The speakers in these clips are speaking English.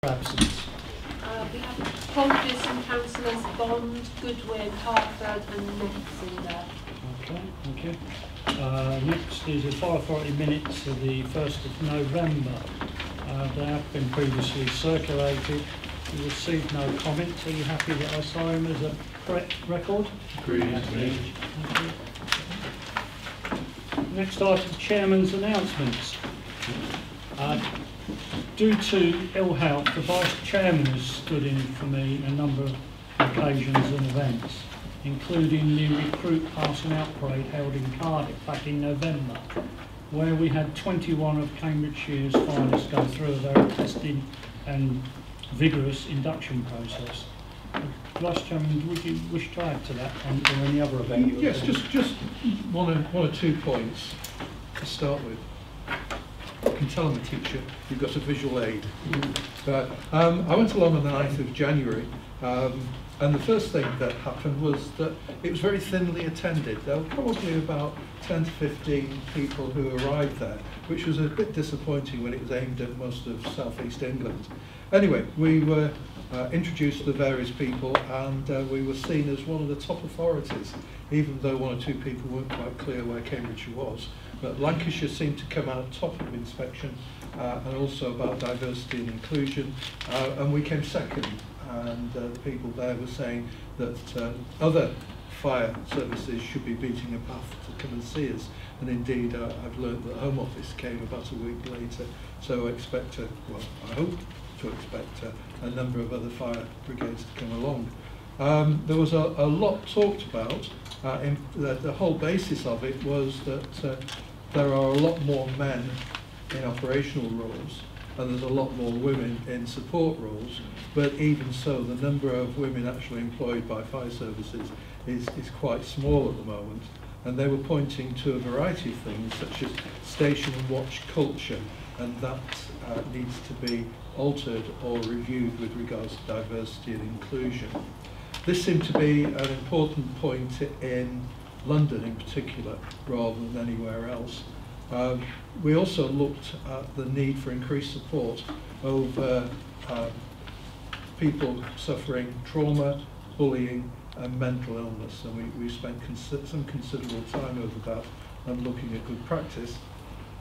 absence. We have Colchester and Councillors Bond, Goodwin, Hartford and Nets in there. Okay, thank you. Next is the Fire Authority minutes of the 1st of November. They have been previously circulated. We received no comments. Are you happy that I sign them as a correct record? Agreed. Thank you. Next item, Chairman's announcements. Due to ill health, the Vice Chairman has stood in for me on a number of occasions and events, including the Recruit Passing Out Parade held in Cardiff back in November, where we had 21 of Cambridgeshire's finalists go through a very testing and vigorous induction process. Vice Chairman, would you wish to add to that or any other event? Yes, just one or 2 points to start with. I can tell I'm a teacher, you've got a visual aid. But I went along on the 9th of January, and the first thing that happened was that it was very thinly attended. There were probably about 10 to 15 people who arrived there, which was a bit disappointing when it was aimed at most of South East England. Anyway, we were introduced to the various people, and we were seen as one of the top authorities, even though 1 or 2 people weren't quite clear where Cambridgeshire was. But Lancashire seemed to come out top of inspection, and also about diversity and inclusion, and we came second. And the people there were saying that other fire services should be beating a path to come and see us. And indeed, I've learned that Home Office came about a week later, so I expect, I hope to expect a number of other fire brigades to come along. There was a lot talked about. The whole basis of it was that there are a lot more men in operational roles, and there's a lot more women in support roles, but even so, the number of women actually employed by fire services is quite small at the moment. And they were pointing to a variety of things, such as station and watch culture, and that needs to be altered or reviewed with regards to diversity and inclusion. This seemed to be an important point in London in particular, rather than anywhere else. We also looked at the need for increased support over people suffering trauma, bullying and mental illness, and we spent some considerable time over that and looking at good practice.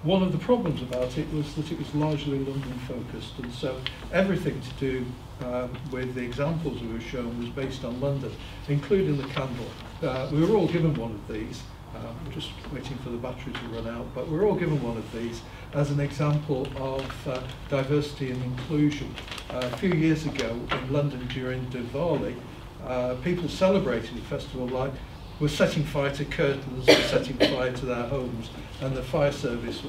One of the problems about it was that it was largely London focused, and so everything to do with the examples we were shown was based on London, including the candle. We were all given one of these. We're just waiting for the battery to run out, but we're all given one of these as an example of diversity and inclusion. A few years ago in London during Diwali, people celebrating the festival were setting fire to curtains, were setting fire to their homes, and the fire service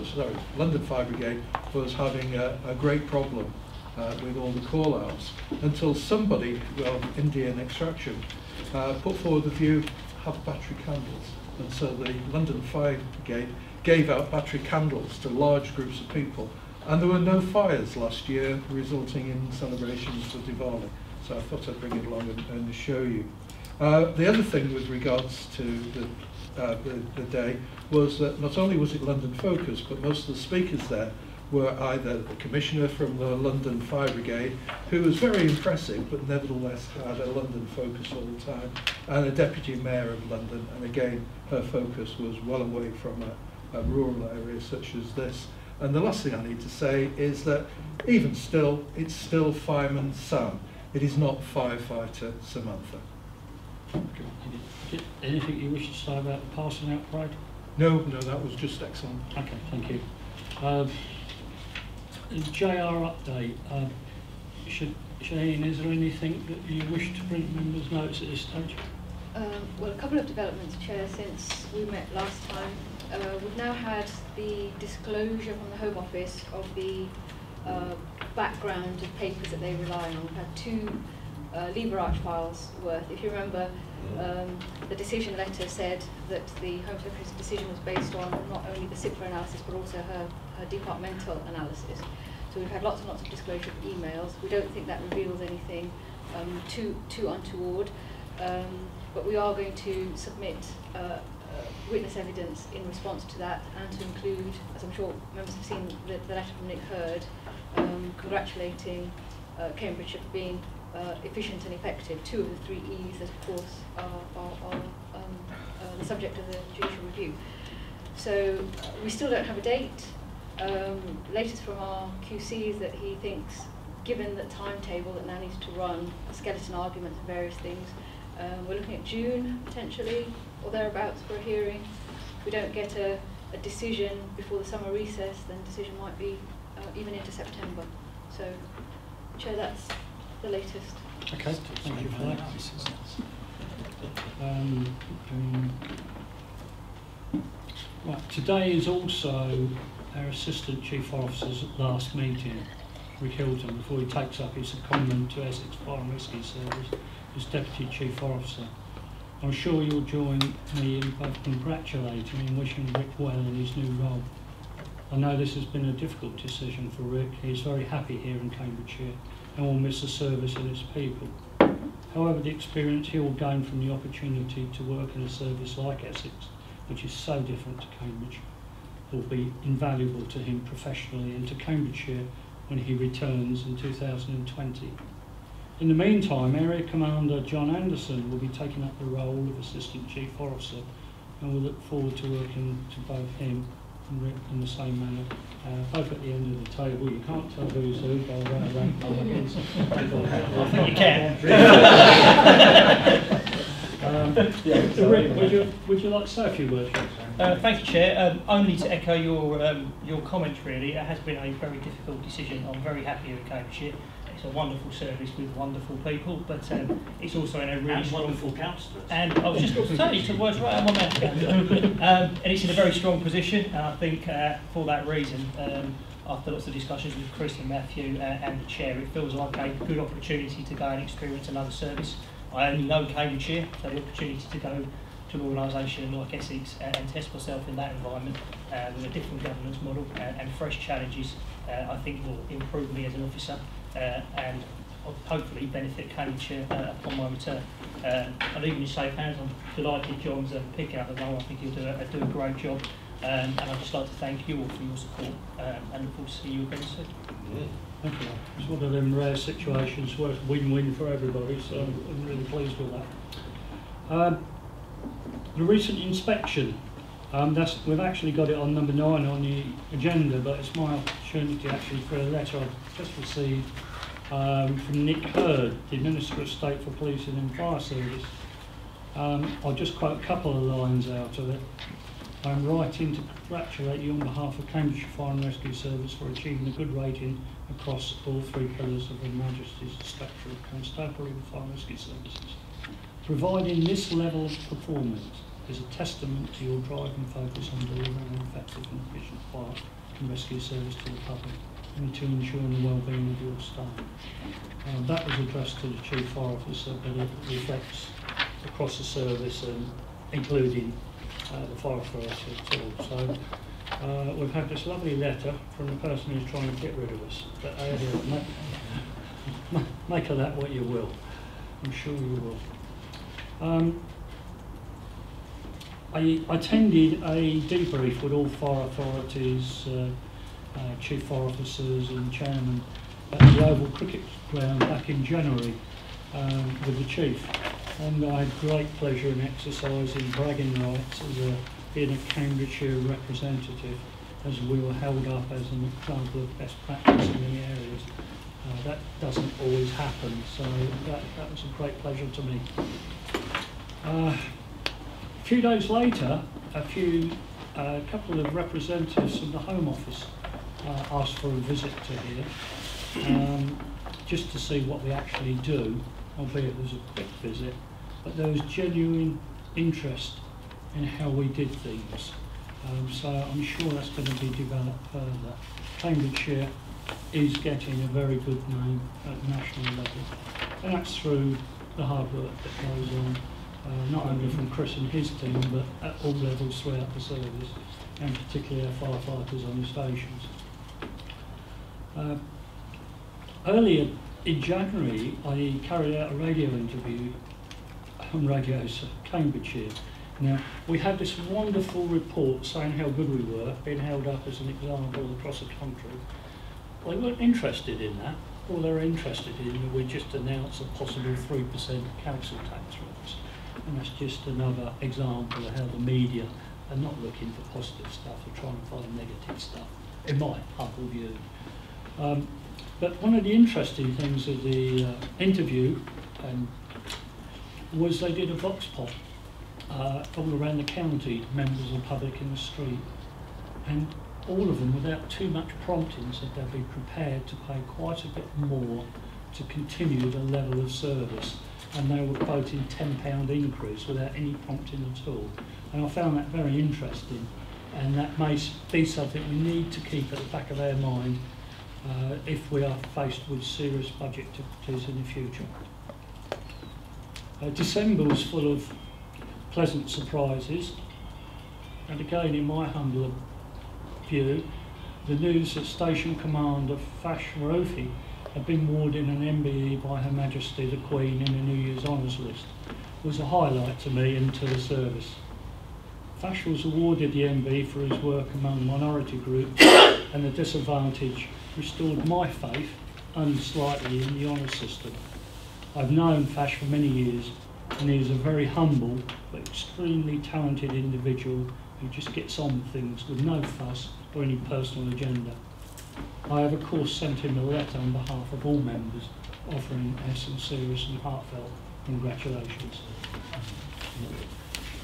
London Fire Brigade was having a great problem with all the call-outs, until somebody, Indian extraction, put forward the view, have battery candles. And so the London Fire Brigade gave out battery candles to large groups of people, and there were no fires last year, resulting in celebrations for Diwali. So I thought I'd bring it along and show you. The other thing with regards to the day was that not only was it London focused, but most of the speakers there were either the Commissioner from the London Fire Brigade, who was very impressive, but nevertheless had a London focus all the time, and a Deputy Mayor of London, and again, her focus was well away from a rural area such as this. And the last thing I need to say is that even still, it's still Fireman Sam. It is not Firefighter Samantha. Anything you wish to say about the passing out parade? No, that was just excellent. Okay, thank you. JR update. Shane, is there anything that you wish to bring members' notice at this stage? Well, a couple of developments, Chair, since we met last time. We've now had the disclosure from the Home Office of the background of papers that they rely on. We've had 2 Lever Arch files worth. If you remember, the decision letter said that the Home Secretary's decision was based on not only the SIPRA analysis but also her departmental analysis. So we've had lots and lots of disclosure of emails. We don't think that reveals anything too untoward, but we are going to submit witness evidence in response to that, and to include, as I'm sure members have seen, the letter from Nick Hurd congratulating Cambridgeshire for being efficient and effective. Two of the 3 E's that, of course, are the subject of the judicial review. So we still don't have a date. Latest from our QC is that he thinks, given the timetable that now needs to run, skeleton arguments and various things, we're looking at June potentially, or thereabouts, for a hearing. If we don't get a decision before the summer recess, then decision might be even into September. So, Chair, that's the latest. Okay, thank you for that. Right, today is also our Assistant Chief Officer's last meeting, Rick Hilton, before he takes up his secondment to Essex Fire and Rescue Service as Deputy Chief Officer. I'm sure you'll join me in both congratulating and wishing Rick well in his new role. I know this has been a difficult decision for Rick. He's very happy here in Cambridgeshire and will miss the service and its people. However, the experience he will gain from the opportunity to work in a service like Essex, which is so different to Cambridge, will be invaluable to him professionally and to Cambridgeshire when he returns in 2020. In the meantime, Area Commander John Anderson will be taking up the role of Assistant Chief Officer, and we'll look forward to working to both him and Rick in the same manner, both at the end of the table. You can't tell who's who by the way I rank numbers. I think you can. Rick, would you like to say a few words? Thank you, Chair. Only to echo your comments, really. It has been a very difficult decision. I'm very happy with Cambridgeshire. It's a wonderful service with wonderful people, but it's also in a really and strong... wonderful counsellors. And I was just going to say, you took words right out of my mouth. And it's in a very strong position, and I think for that reason, after lots of discussions with Chris and Matthew and the Chair, it feels like a good opportunity to go and experience another service. I only know Cambridgeshire, so the opportunity to go to an organisation like Essex and test myself in that environment with a different governance model and fresh challenges, I think will improve me as an officer and hopefully benefit Cambridgeshire upon my return. I'll leave you in safe hands. I'm delighted John's picking up the role. I think he'll do a great job. And I'd just like to thank you all for your support and look forward to seeing you again soon. Yeah. Thank you. It's one of them rare situations where it's win-win for everybody, so I'm really pleased with that. The recent inspection, we've actually got it on number 9 on the agenda, but it's my opportunity actually for a letter I've just received from Nick Hurd, the Minister of State for Policing and Fire Service. I'll just quote a couple of lines out of it. I'm writing to congratulate you on behalf of Cambridgeshire Fire and Rescue Service for achieving a good rating across all 3 pillars of Her Majesty's Inspectorate of Constabulary and Fire and Rescue Services. Providing this level of performance is a testament to your drive and focus on delivering an effective and efficient fire and rescue service to the public and to ensuring the well-being of your staff. That was addressed to the Chief Fire Officer, but it reflects across the service and including the fire authority at all. So we've had this lovely letter from the person who's trying to get rid of us. But make of that what you will. I'm sure you will. I attended a debrief with all fire authorities, chief fire officers and chairman at the Oval Cricket Ground back in January with the chief. And I had great pleasure in exercising bragging rights as being a Cambridgeshire representative, as we were held up as an example of best practice in many areas. That doesn't always happen, so that was a great pleasure to me. A few days later, a couple of representatives from the Home Office asked for a visit to here, just to see what they actually do, albeit it was a quick visit, but there was genuine interest in how we did things. So I'm sure that's going to be developed further. Cambridgeshire is getting a very good name at the national level, and that's through the hard work that goes on, not only from Chris and his team, but at all levels throughout the service, and particularly our firefighters on the stations. Earlier in January, I carried out a radio interview on Radio Cambridgeshire. Now, we had this wonderful report saying how good we were, being held up as an example across the country. They weren't interested in that. all they're interested in, we just announce a possible 3% council tax rise. And that's just another example of how the media are not looking for positive stuff, they're trying to find negative stuff, in my humble view. But one of the interesting things of the interview was they did a vox pop all around the county, members of the public in the street, and all of them, without too much prompting, said they'd be prepared to pay quite a bit more to continue the level of service, and they were quoting £10 increase without any prompting at all. And I found that very interesting, and that may be something we need to keep at the back of our mind if we are faced with serious budget difficulties in the future. December was full of pleasant surprises, and again, in my humble view, the news that Station Commander Fash Rofi had been awarded an MBE by Her Majesty the Queen in the New Year's Honours List was a highlight to me and to the service. Fash was awarded the MBE for his work among minority groups, and the disadvantaged restored my faith, only slightly, in the honours system. I've known Fash for many years, and he is a very humble but extremely talented individual who just gets on with things with no fuss or any personal agenda. I have of course sent him a letter on behalf of all members offering our sincerest and heartfelt congratulations.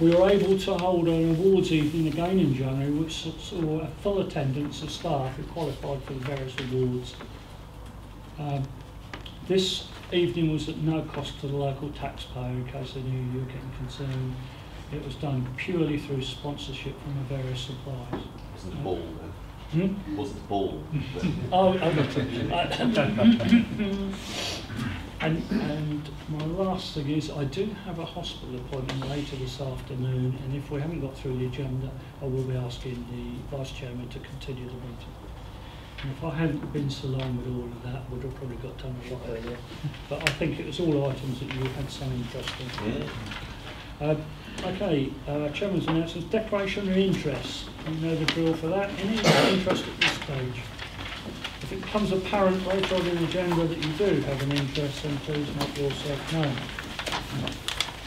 We were able to hold an awards evening again in January, which saw a full attendance of staff who qualified for the various awards. This evening was at no cost to the local taxpayer, in case they knew you were getting concerned. It was done purely through sponsorship from the various suppliers. Wasn't the ball then? Hmm? Wasn't the ball? Oh, and my last thing is, I do have a hospital appointment later this afternoon, and if we haven't got through the agenda, I will be asking the Vice Chairman to continue the meeting. And if I hadn't been so long with all of that, I would have probably got done a lot earlier. But I think it was all items that you had some interest in. Yeah. Okay, Chairman's announcements. Declaration of interest. You know the drill for that. Any interest at this stage? If it becomes apparent later on in the agenda that you do have an interest, then please make yourself known.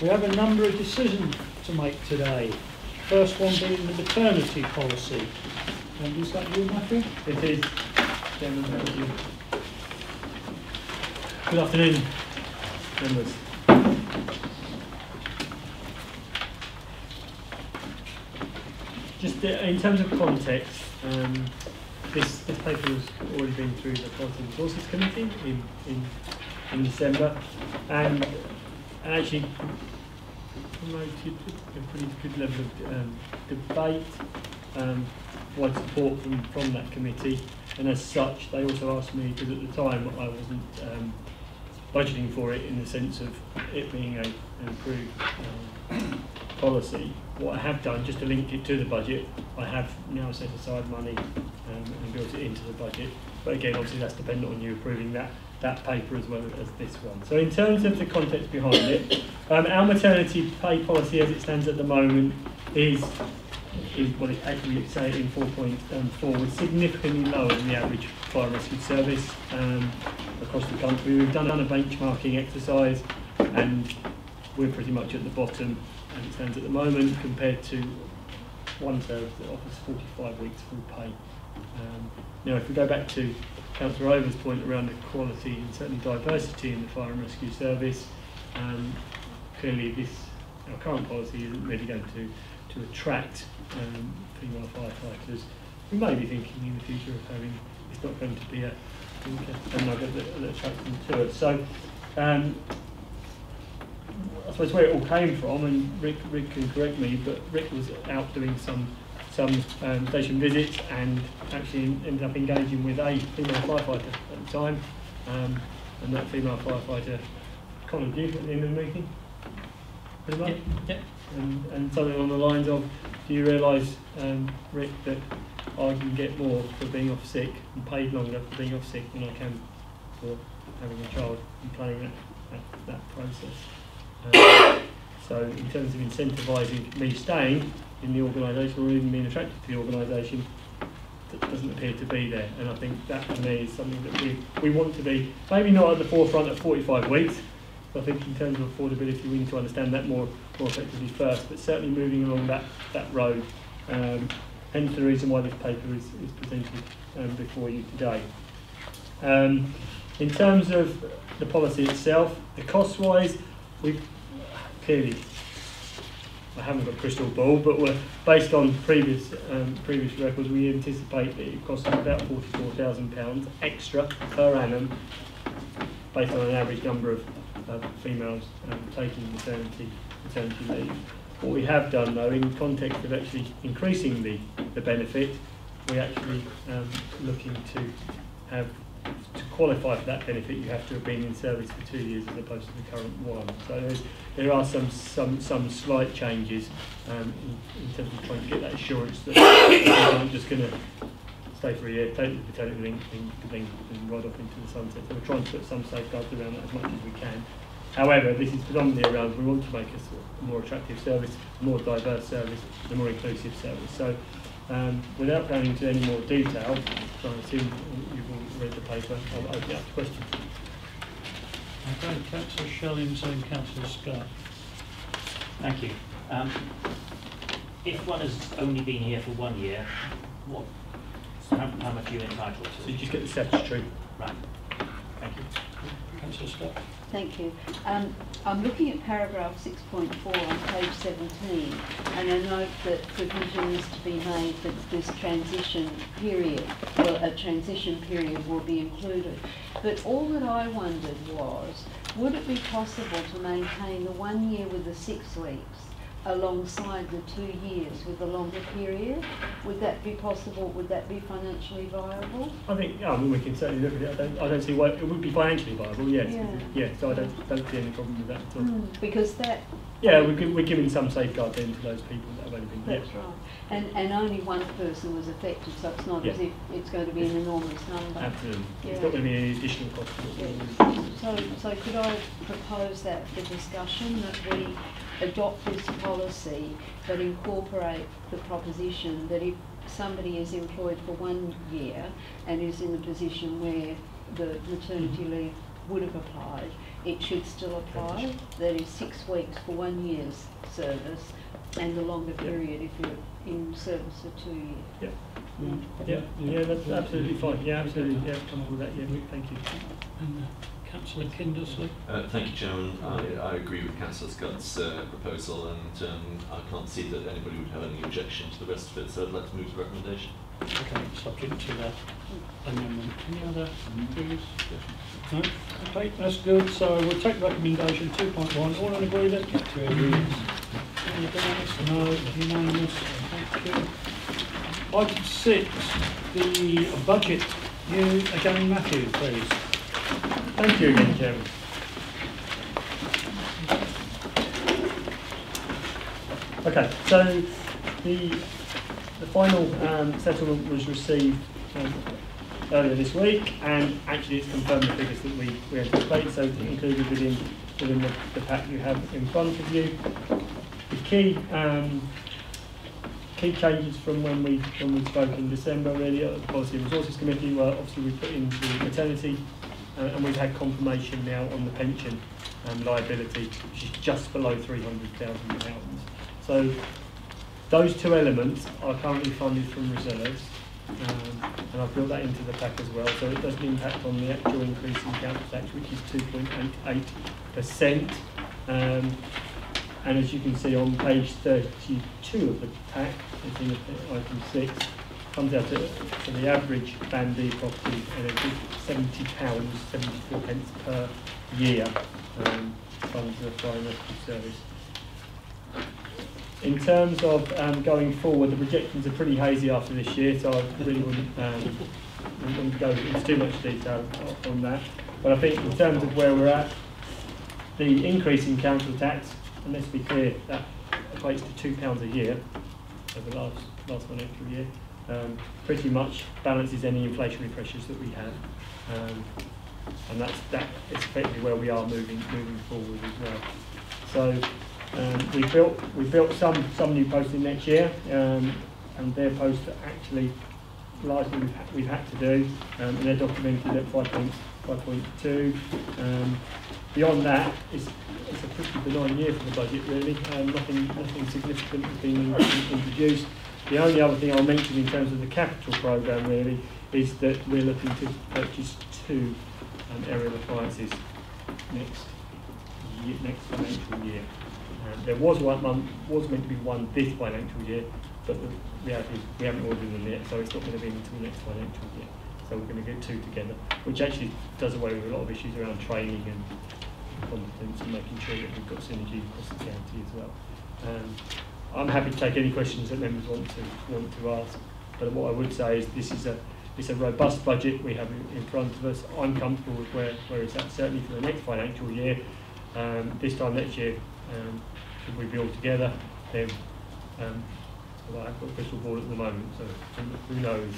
We have a number of decisions to make today. First one being the maternity policy. And is that you, Matthew? It is. Chairman, thank you. Good afternoon, members. Just in terms of context, this paper has already been through the Policy and Resources Committee in December, and actually promoted a pretty good level of debate, wide support from that committee, and as such they also asked me, because at the time I wasn't budgeting for it in the sense of it being an improved policy. What I have done, just to link it to the budget, I have now set aside money and built it into the budget. But again, obviously that's dependent on you approving that paper as well as this one. So in terms of the context behind it, our maternity pay policy as it stands at the moment is what it actually say in 4.4, is significantly lower than the average fire and rescue service across the country. We've done a benchmarking exercise, and we're pretty much at the bottom as it stands at the moment, compared to one service that offers 45 weeks full pay. Now, if we go back to Councillor Over's point around the quality and certainly diversity in the fire and rescue service, clearly our current policy isn't really going to attract female firefighters. We may be thinking in the future of having, it's not going to be a nugget that attracts them to it. So I suppose where it all came from, and Rick can correct me, but Rick was out doing some station visits and actually ended up engaging with a female firefighter at the time, and that female firefighter collared you at the end of the meeting, pretty much. Yep. And something along the lines of, do you realise, Rick, that I can get more for being off sick and paid longer for being off sick than I can for having a child and planning that process. So in terms of incentivising me staying in the organisation or even being attracted to the organisation, doesn't appear to be there, and I think that for me is something that we want to be, maybe not at the forefront at 45 weeks, but I think in terms of affordability we need to understand that more effectively first, but certainly moving along that road, hence the reason why this paper is presented before you today. In terms of the policy itself, the cost-wise, we've clearly, I haven't got a crystal ball, but we're based on previous records. We anticipate that it costs about £44,000 extra per annum, based on an average number of females taking maternity leave. What we have done, though, in context of actually increasing the benefit, we're actually looking to have. To qualify for that benefit, you have to have been in service for 2 years as opposed to the current one. So there are some slight changes in terms of trying to get that assurance that you're not just going to stay for a year, take the paternity leave and ride off into the sunset. So we're trying to put some safeguards around that as much as we can. However, this is predominantly around we want to make a more attractive service, a more diverse service, a more inclusive service. So without going into any more detail, so I assume you've all read the paper, I'll open it up to questions. Okay, Councillor Shellings and Councillor Scott. Thank you. If one has only been here for 1 year, how much are you entitled to? So you just get the statutory. Right. Thank you. Councillor Scott. Thank you. I'm looking at paragraph 6.4 on page 17, and I note that provision is to be made that this transition period, well, a transition period will be included. But all that I wondered was, would it be possible to maintain the 1 year with the 6 weeks alongside the 2 years with a longer period? Would that be possible? Would that be financially viable? I think, yeah, I mean, we can certainly look at it. I don't see why it would be financially viable. Yes, yeah. So I don't see any problem with that at all. Because that. Yeah, we're giving some safeguard then to those people that have only been. That's right. And only one person was affected, so it's not as if it's going to be an enormous number. Absolutely. Yeah. It's not going to be any additional cost. Yeah. So could I propose that for discussion, that we adopt this policy but incorporate the proposition that if somebody is employed for 1 year and is in a position where the maternity leave would have applied, it should still apply. That is 6 weeks for 1 year's service and the longer period if you're in service for 2 years. Yeah, that's absolutely fine. Yeah, absolutely. Yeah, come with that. Yeah, thank you. And Councillor Kindersley. Thank you, Chairman. I agree with Councillor Scott's proposal, and I can't see that anybody would have any objection to the rest of it, so I'd like to move the recommendation. Okay, subject to that amendment. Any other views? No? Okay, that's good. So we'll take recommendation 2.1. All in agreement? Any against? No. Unanimous. Thank you. Item 6, the budget. You again, Matthew, please. Thank you again, Chairman. Okay, so the final settlement was received earlier this week, and actually it's confirmed the figures that we anticipate, so included within the pack you have in front of you. The key changes from when we spoke in December, really, at the Policy and Resources Committee, were obviously we put into maternity, and we've had confirmation now on the pension liability, which is just below £300,000. So those two elements are currently funded from reserves, and I've built that into the pack as well, so it doesn't impact on the actual increase in council tax, which is 2.88%. And as you can see on page 32 of the pack, it's in item 6, comes out to the average Band D property £70.74 per year funds the Foreign Rescue Service. In terms of going forward, the projections are pretty hazy after this year, so I really wouldn't go into too much detail on that. But I think in terms of where we're at, the increase in council tax, and let's be clear, that equates to £2 a year over the last financial year, pretty much balances any inflationary pressures that we have, and that is effectively where we are moving forward as well. So we built some new posts in next year, and their posts are actually largely we've had to do, and they're documented at 5.2. Beyond that, it's a pretty benign year for the budget, really. Nothing significant has been introduced. The only other thing I'll mention in terms of the capital programme, really, is that we're looking to purchase 2 aerial appliances next financial year. There was meant to be one this financial year, but the reality is we haven't ordered them yet, so it's not going to be until next financial year. So we're going to get 2 together, which actually does away with a lot of issues around training and competence and making sure that we've got synergy across the county as well. I'm happy to take any questions that members want to ask, but what I would say is it's a robust budget we have in front of us. I'm comfortable with where it's at, certainly for the next financial year. This time next year, should we be all together, then well, I've got a crystal ball at the moment, so who knows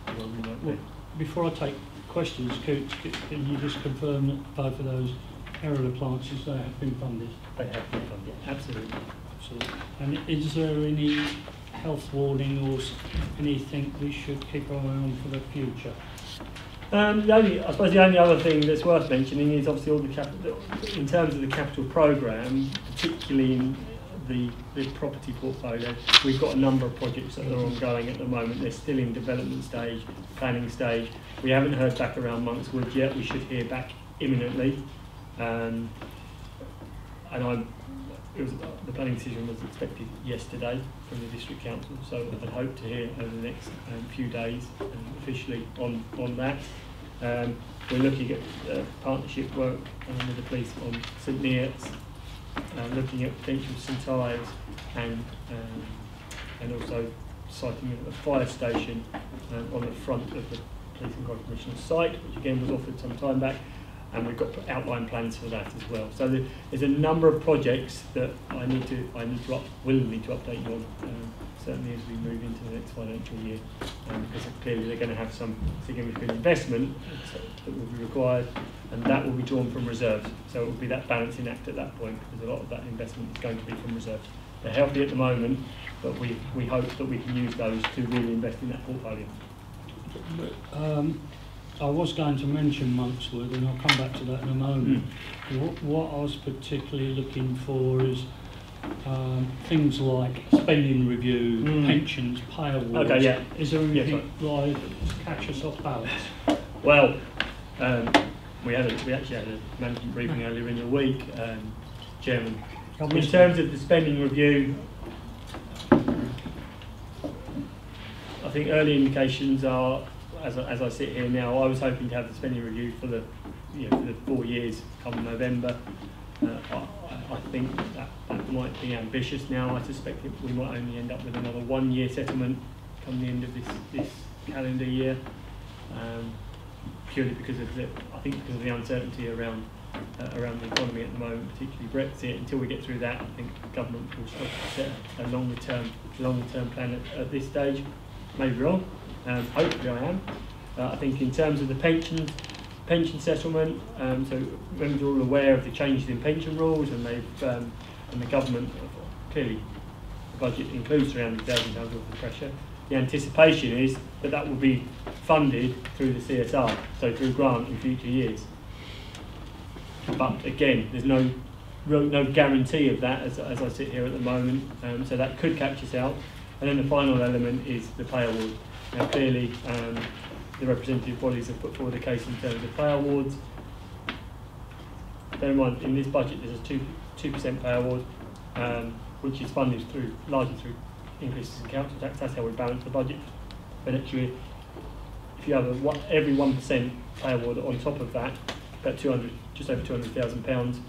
where we might be. Before I take questions, can you just confirm that both of those aerial appliances they have been funded? They have been funded, absolutely. Absolutely. And is there any health warning or anything we should keep our eye on for the future? I suppose the only other thing that's worth mentioning is obviously all the in terms of the capital programme, particularly in the property portfolio, we've got a number of projects that are ongoing at the moment. They're still in development stage, planning stage. We haven't heard back around Monks Wood yet. We should hear back imminently. The planning decision was expected yesterday from the district council, so I'd hope to hear over the next few days officially on that. We're looking at partnership work with the police on St Neots, looking at potential St Ives, and also siting a fire station on the front of the Police and Crime Commissioner's site, which again was offered some time back. And we've got outline plans for that as well. So there's a number of projects that I need to willingly to update you on, certainly as we move into the next financial year, because clearly they're going to have some significant investment that will be required, and that will be drawn from reserves. So it will be that balancing act at that point, because a lot of that investment is going to be from reserves. They're healthy at the moment, but we hope that we can use those to really invest in that portfolio. I was going to mention Monks Wood, and I'll come back to that in a moment. What I was particularly looking for is things like spending review, pensions, pay awards. Okay, yeah. Is there anything like catch us off balance? Well, we actually had a management briefing earlier in the week, Chairman. In terms of the spending review, I think early indications are, as I sit here now, I was hoping to have the spending review for the 4 years come November. I think that might be ambitious now. I suspect we might only end up with another 1-year settlement come the end of this calendar year, purely because of the uncertainty around the economy at the moment, particularly Brexit. Until we get through that, I think the government will start to set a longer term plan at this stage. Maybe wrong. Hopefully I am. I think in terms of the pension settlement, so members are all aware of the changes in pension rules, and the government, clearly the budget includes £300,000 worth of pressure. The anticipation is that will be funded through the CSR, so through grant in future years. But again, there's no guarantee of that as I sit here at the moment, so that could catch us out. And then the final element is the pay award. Now clearly the representative bodies have put forward a case in terms of pay awards. Bear in mind, in this budget there's a 2% pay award, which is funded largely through increases in council tax. That's how we balance the budget for next year. If you have every 1% pay award on top of that, about just over £200,000,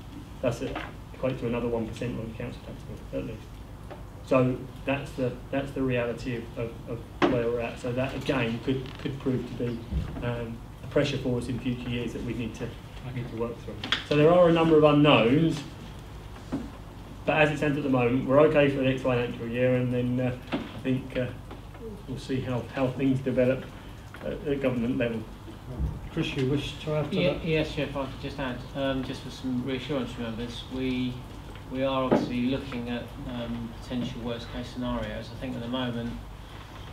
that's equates to another 1% on the council tax bill, at least. So that's the reality of where we're at. So that again could prove to be a pressure for us in future years that we need to work through. So there are a number of unknowns, but as it stands at the moment, we're okay for the next financial year, and then I think we'll see how things develop at the government level. Chris, you wish to add to that? Yes, Chair, if I could just add, just for some reassurance to members, we are obviously looking at potential worst case scenarios. I think at the moment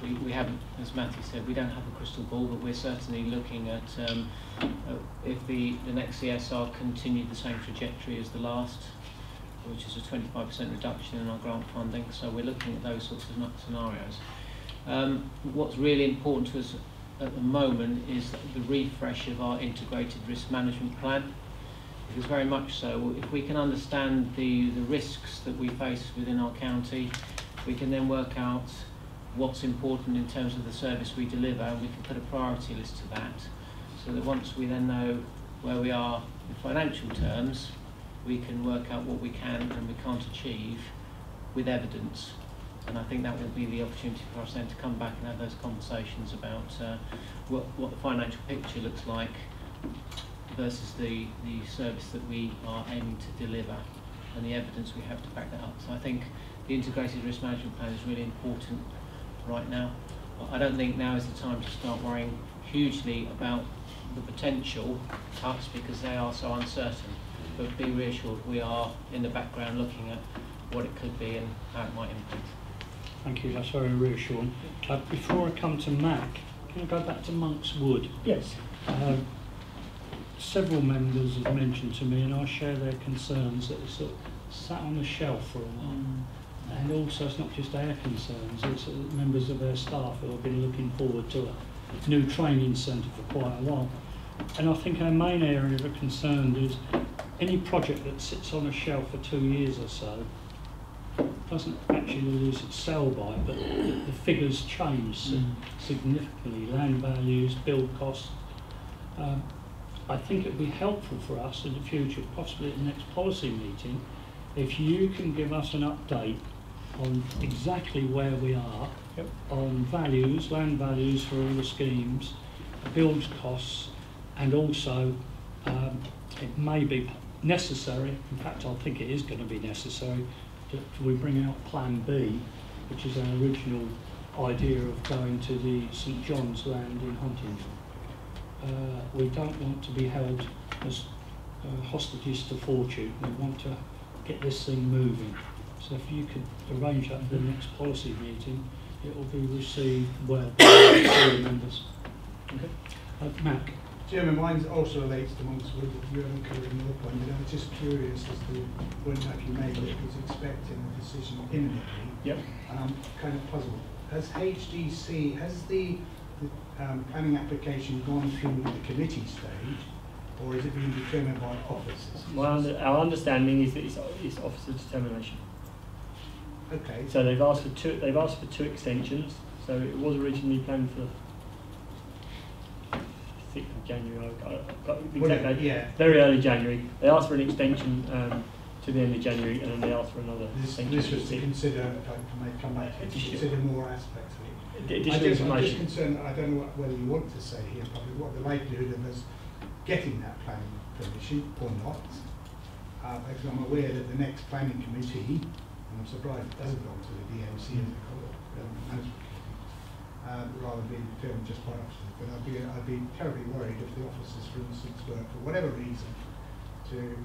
we haven't, as Matthew said, we don't have a crystal ball, but we're certainly looking at if the next CSR continued the same trajectory as the last, which is a 25% reduction in our grant funding. So we're looking at those sorts of scenarios. What's really important to us at the moment is the refresh of our integrated risk management plan. Because very much so, if we can understand the risks that we face within our county, we can then work out what's important in terms of the service we deliver, and we can put a priority list to that, so that once we then know where we are in financial terms, we can work out what we can and we can't achieve with evidence. And I think that will be the opportunity for us then to come back and have those conversations about what the financial picture looks like versus the service that we are aiming to deliver and the evidence we have to back that up. So I think the integrated risk management plan is really important right now. I don't think now is the time to start worrying hugely about the potential cuts because they are so uncertain. But be reassured, we are in the background looking at what it could be and how it might impact. Thank you, that's very reassuring. Before I come to Mac, can I go back to Monk's Wood? Yes. Several members have mentioned to me, and I share their concerns, that it's sort of sat on the shelf for a while. And also, it's not just their concerns, it's members of their staff who have been looking forward to a new training centre for quite a while. And I think our main area of concern is any project that sits on a shelf for 2 years or so doesn't actually lose its sell-by, but the figures change significantly, land values, build costs. I think it would be helpful for us in the future, possibly at the next policy meeting, if you can give us an update on exactly where we are on values, land values for all the schemes, build costs, and also it may be necessary, in fact I think it is going to be necessary, that we bring out Plan B, which is our original idea of going to the St John's land in Huntingdon. We don't want to be held as hostages to fortune. We want to get this thing moving. So if you could arrange that for the next policy meeting, it will be received well by all the members. Okay. Mac. Chairman, mine also relates to Monk's Wood that you haven't covered in your point, but I was just curious as to the point that you made that it was expecting a decision imminently. Yep. And I'm kind of puzzled. Has HDC, has the planning application gone through the committee stage, or is it being determined by officers? Our understanding is that it's officer determination. Okay. So they've asked for two. They've asked for 2 extensions. So it was originally planned for 6th of January. Very early January. They asked for an extension to the end of January, and then they asked for another extension. This was to consider. I might come back to consider more aspects of it. I'm just concerned. I don't know whether you want to say here probably what the likelihood of us getting that planning permission or not. Because I'm aware that the next planning committee, and I'm surprised it hasn't gone to the DMC as a management committee, rather than being determined just by officers. But I'd be terribly worried if the officers, for instance, were for whatever reason to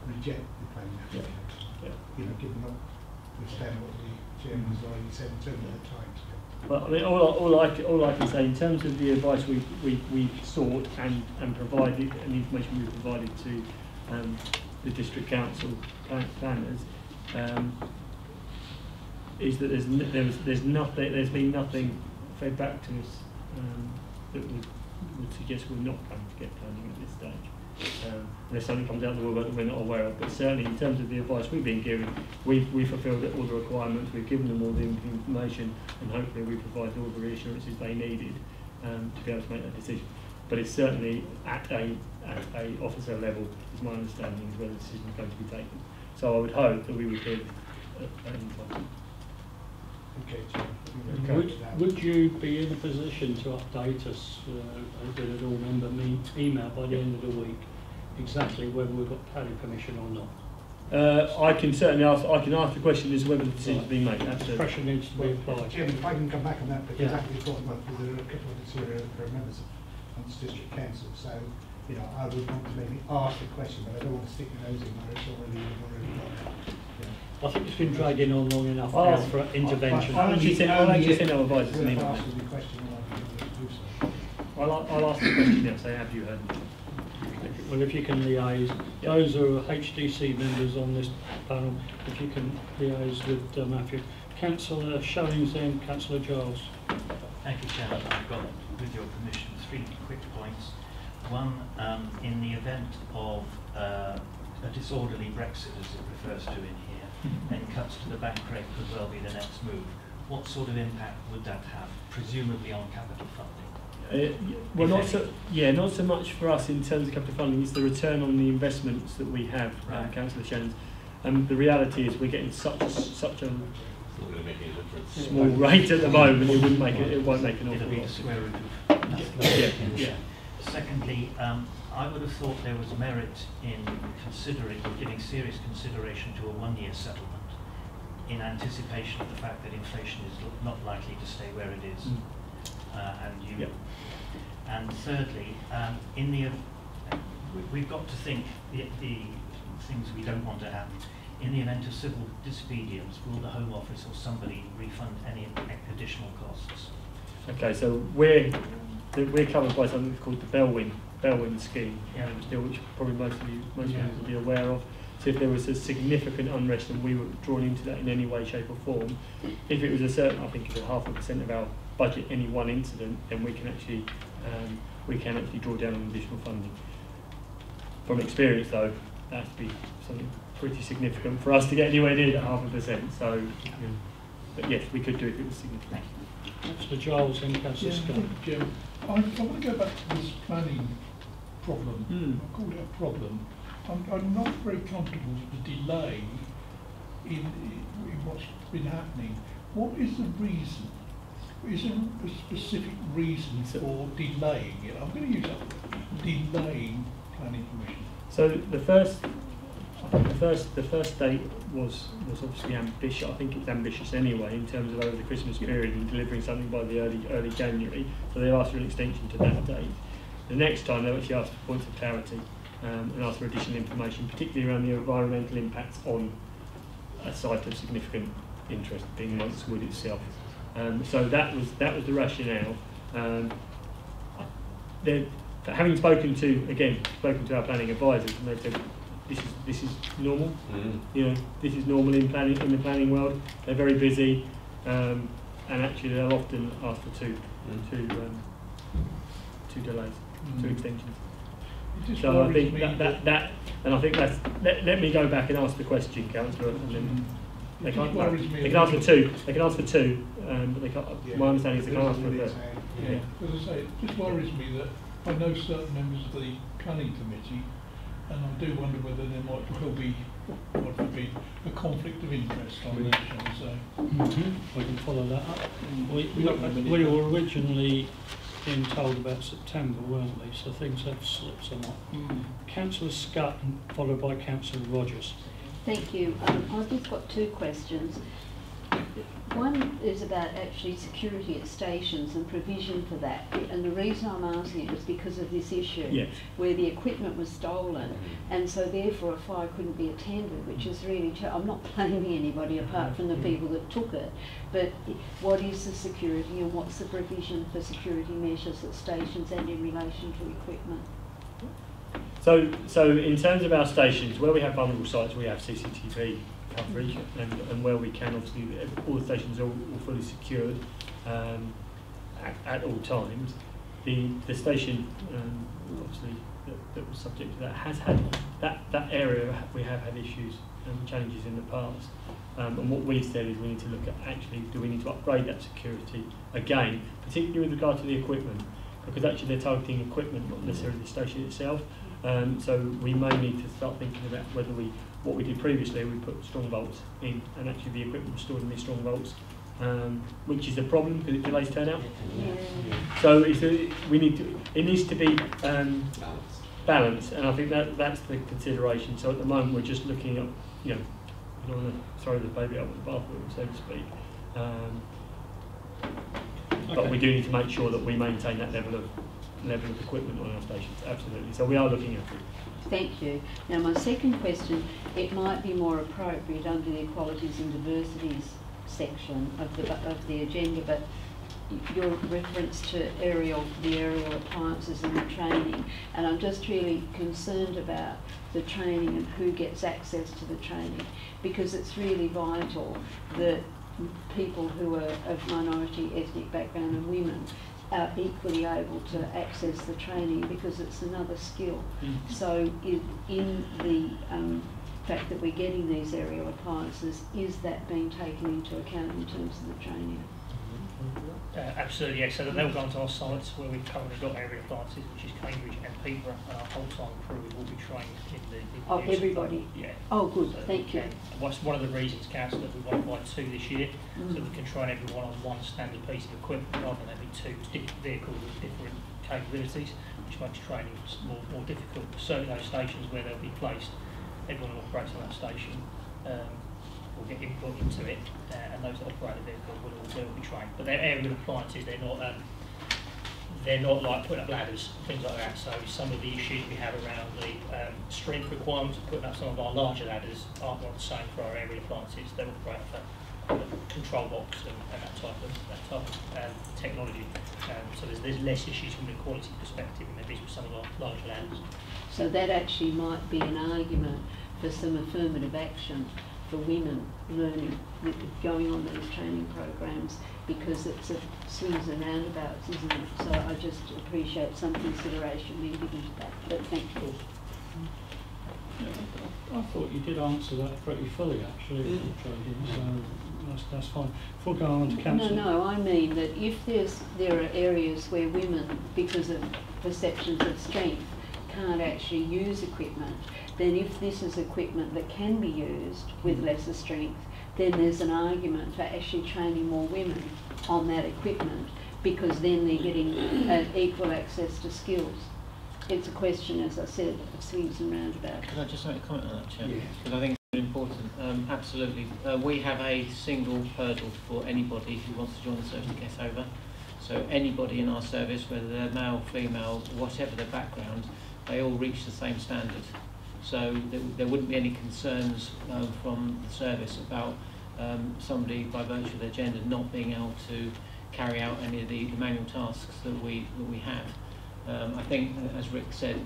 reject the planning application. You know, given notwithstanding what the chairman has already said in terms of the time scale. Well, I mean, all I can say in terms of the advice we sought and provided, and the information we provided to the district council planners, is that there's been nothing fed back to us that would suggest we're not going to get planning at this stage. Unless something comes out of the woodwork that we're not aware of. But certainly in terms of the advice we've been given, we've fulfilled all the requirements, we've given them all the information, and hopefully we provided all the reassurances they needed to be able to make that decision. But it's certainly at a officer level, is my understanding, is where the decision is going to be taken. So I would hope that we would hear at any time. Okay, Chair. Would you be in a position to update us with an all-member email by the end of the week exactly whether we've got planning permission or not? I can certainly ask. I can ask the question as whether the decision has been made. Absolutely. Pressure needs to be applied. Chairman, if I can come back on that, because that was talking about, because there are a couple of us here who are members of the district council, so you know I would want to maybe ask the question, but I don't want to stick my nose in where it's already got. I think it's been dragging on long enough Oh, now for intervention. I'll actually send our advisors an email. Answers the question, I'll be able to do so. I'll ask the question now, say, have you heard? Well, if you can liaise, those who are HDC members on this panel, if you can liaise with Matthew. Councillor Showings, Councillor Giles. Thank you, Chairman. I've got, with your permission, 3 quick points. One, in the event of a disorderly Brexit, as it refers to in here, then cuts to the bank rate could well be the next move. What sort of impact would that have, presumably on capital funding? Well, not so much for us in terms of capital funding. It's the return on the investments that we have, Right. Councillor Shannons. The reality is we're getting such a It's not going to make any difference. small rate at the moment. It won't make an awful It'll be the lot. square root of nothing. Yeah. Secondly, I would have thought there was merit in considering or giving serious consideration to a 1-year settlement in anticipation of the fact that inflation is not likely to stay where it is. And thirdly, we've got to think the things we don't want to happen. In the event of civil disobedience, will the Home Office or somebody refund any additional costs? Okay, so we're covered by something called the Bellwyn scheme, still, which probably most of you will be aware of. So if there was a significant unrest and we were drawn into that in any way, shape or form, if it was a certain, I think it's 0.5% of our budget, any one incident, then we can actually draw down on additional funding. From experience though, that has to be something pretty significant for us to get anywhere near that 0.5%. So, but yes, we could do it if it was significant. Councillor Giles and Councillor Scott. Jim, I want to go back to this planning problem. I call it a problem. I'm not very comfortable with the delay in what's been happening. What is the reason? Is there a specific reason for delaying it? I'm going to use that, delaying planning permission. So the first date was obviously ambitious. I think it's ambitious anyway in terms of over the Christmas period and delivering something by the early January. So they asked for an extension to that date. The next time they actually asked for points of clarity and asked for additional information, particularly around the environmental impacts on a site of significant interest, being Monks Wood itself. So that was the rationale. Having spoken to our planning advisors, and they said this is normal. You know, this is normal in the planning world. They're very busy, and actually they'll often ask for two delays, 2 extensions. So I think that and I think that's. Let me go back and ask the question, Councillor, and then they can't. They can ask for 2. They can ask for 2, but they can't. My understanding is they can't ask for a third. As I say, it just worries me that I know certain members of the planning committee, and I do wonder whether there might well be, what would be, a conflict of interest on that, shall we say. We can follow that up. We were originally being told about September, weren't we? So things have slipped somewhat. Councillor Scott, followed by Councillor Rogers. Thank you. I've just got 2 questions. One is about actually security at stations and provision for that. And the reason I'm asking it was because of this issue where the equipment was stolen and so therefore a fire couldn't be attended, which is really, I'm not blaming anybody apart from the people that took it, but what is the security and what's the provision for security measures at stations and in relation to equipment? So in terms of our stations, where we have vulnerable sites, we have CCTV coverage, and where we can, obviously, all the stations are all fully secured at all times. The station, obviously, that was subject to that has had that area. We have had issues and challenges in the past, and what we've said is we need to look at actually, do we need to upgrade that security again, particularly with regard to the equipment, because actually they're targeting equipment, not necessarily the station itself. So we may need to start thinking about whether what we did previously, we put strong bolts in, and actually the equipment was stored in these strong bolts, which is a problem because it delays turnout. So it needs to be balanced, and I think that's the consideration. So at the moment we're just looking at, I don't want to throw the baby out with the bathwater, so to speak. But we do need to make sure that we maintain that level of level of equipment on our stations, absolutely. So we are looking at it. Thank you. Now my second question, it might be more appropriate under the equalities and diversities section of the agenda, but your reference to the aerial appliances and the training, and I'm just really concerned about the training and who gets access to the training, because it's really vital that people who are of minority ethnic background and women are equally able to access the training, because it's another skill. So in the fact that we're getting these aerial appliances, is that being taken into account in terms of the training? Absolutely, yes. So they'll go onto our sites where we've currently got area appliances, which is Cambridge and Peterborough, and our whole-time crew will be trained in the Oh, use of everybody? them. Yeah. Oh, good, So thank you. That's one of the reasons, Councillor, that we want to buy 2 this year, so we can train everyone on one standard piece of equipment rather than having 2 different vehicles with different capabilities, which makes training more difficult. Certainly those stations where they'll be placed, everyone who operates on that station will get input into it, and those that operate the vehicle will be trained. But they're aerial appliances, they're not like putting up ladders, things like that. So some of the issues we have around the strength requirements of putting up some of our larger ladders aren't the same for our aerial appliances. They operate off a control box and that type of technology. So there's less issues from an equality perspective than there is with some of our larger ladders. So that actually might be an argument for some affirmative action for women learning, going on these training programs, because it's a swings and roundabouts, isn't it? So I just appreciate some consideration being given to that. But thank you. I thought you did answer that pretty fully, actually, so that's fine. Before going on to Council. No, I mean that if there are areas where women, because of perceptions of strength, can't actually use equipment, then if this is equipment that can be used with lesser strength, then there's an argument for actually training more women on that equipment, because then they're getting equal access to skills. It's a question, as I said, of swings and roundabouts. Could I just make a comment on that, Chair? Yeah. Because I think it's really important. Absolutely. We have a single hurdle for anybody who wants to join the service to get over. So anybody in our service, whether they're male, female, whatever their background, they all reach the same standard. So there wouldn't be any concerns from the service about somebody, by virtue of their gender, not being able to carry out any of the manual tasks that we have. I think, as Rick said,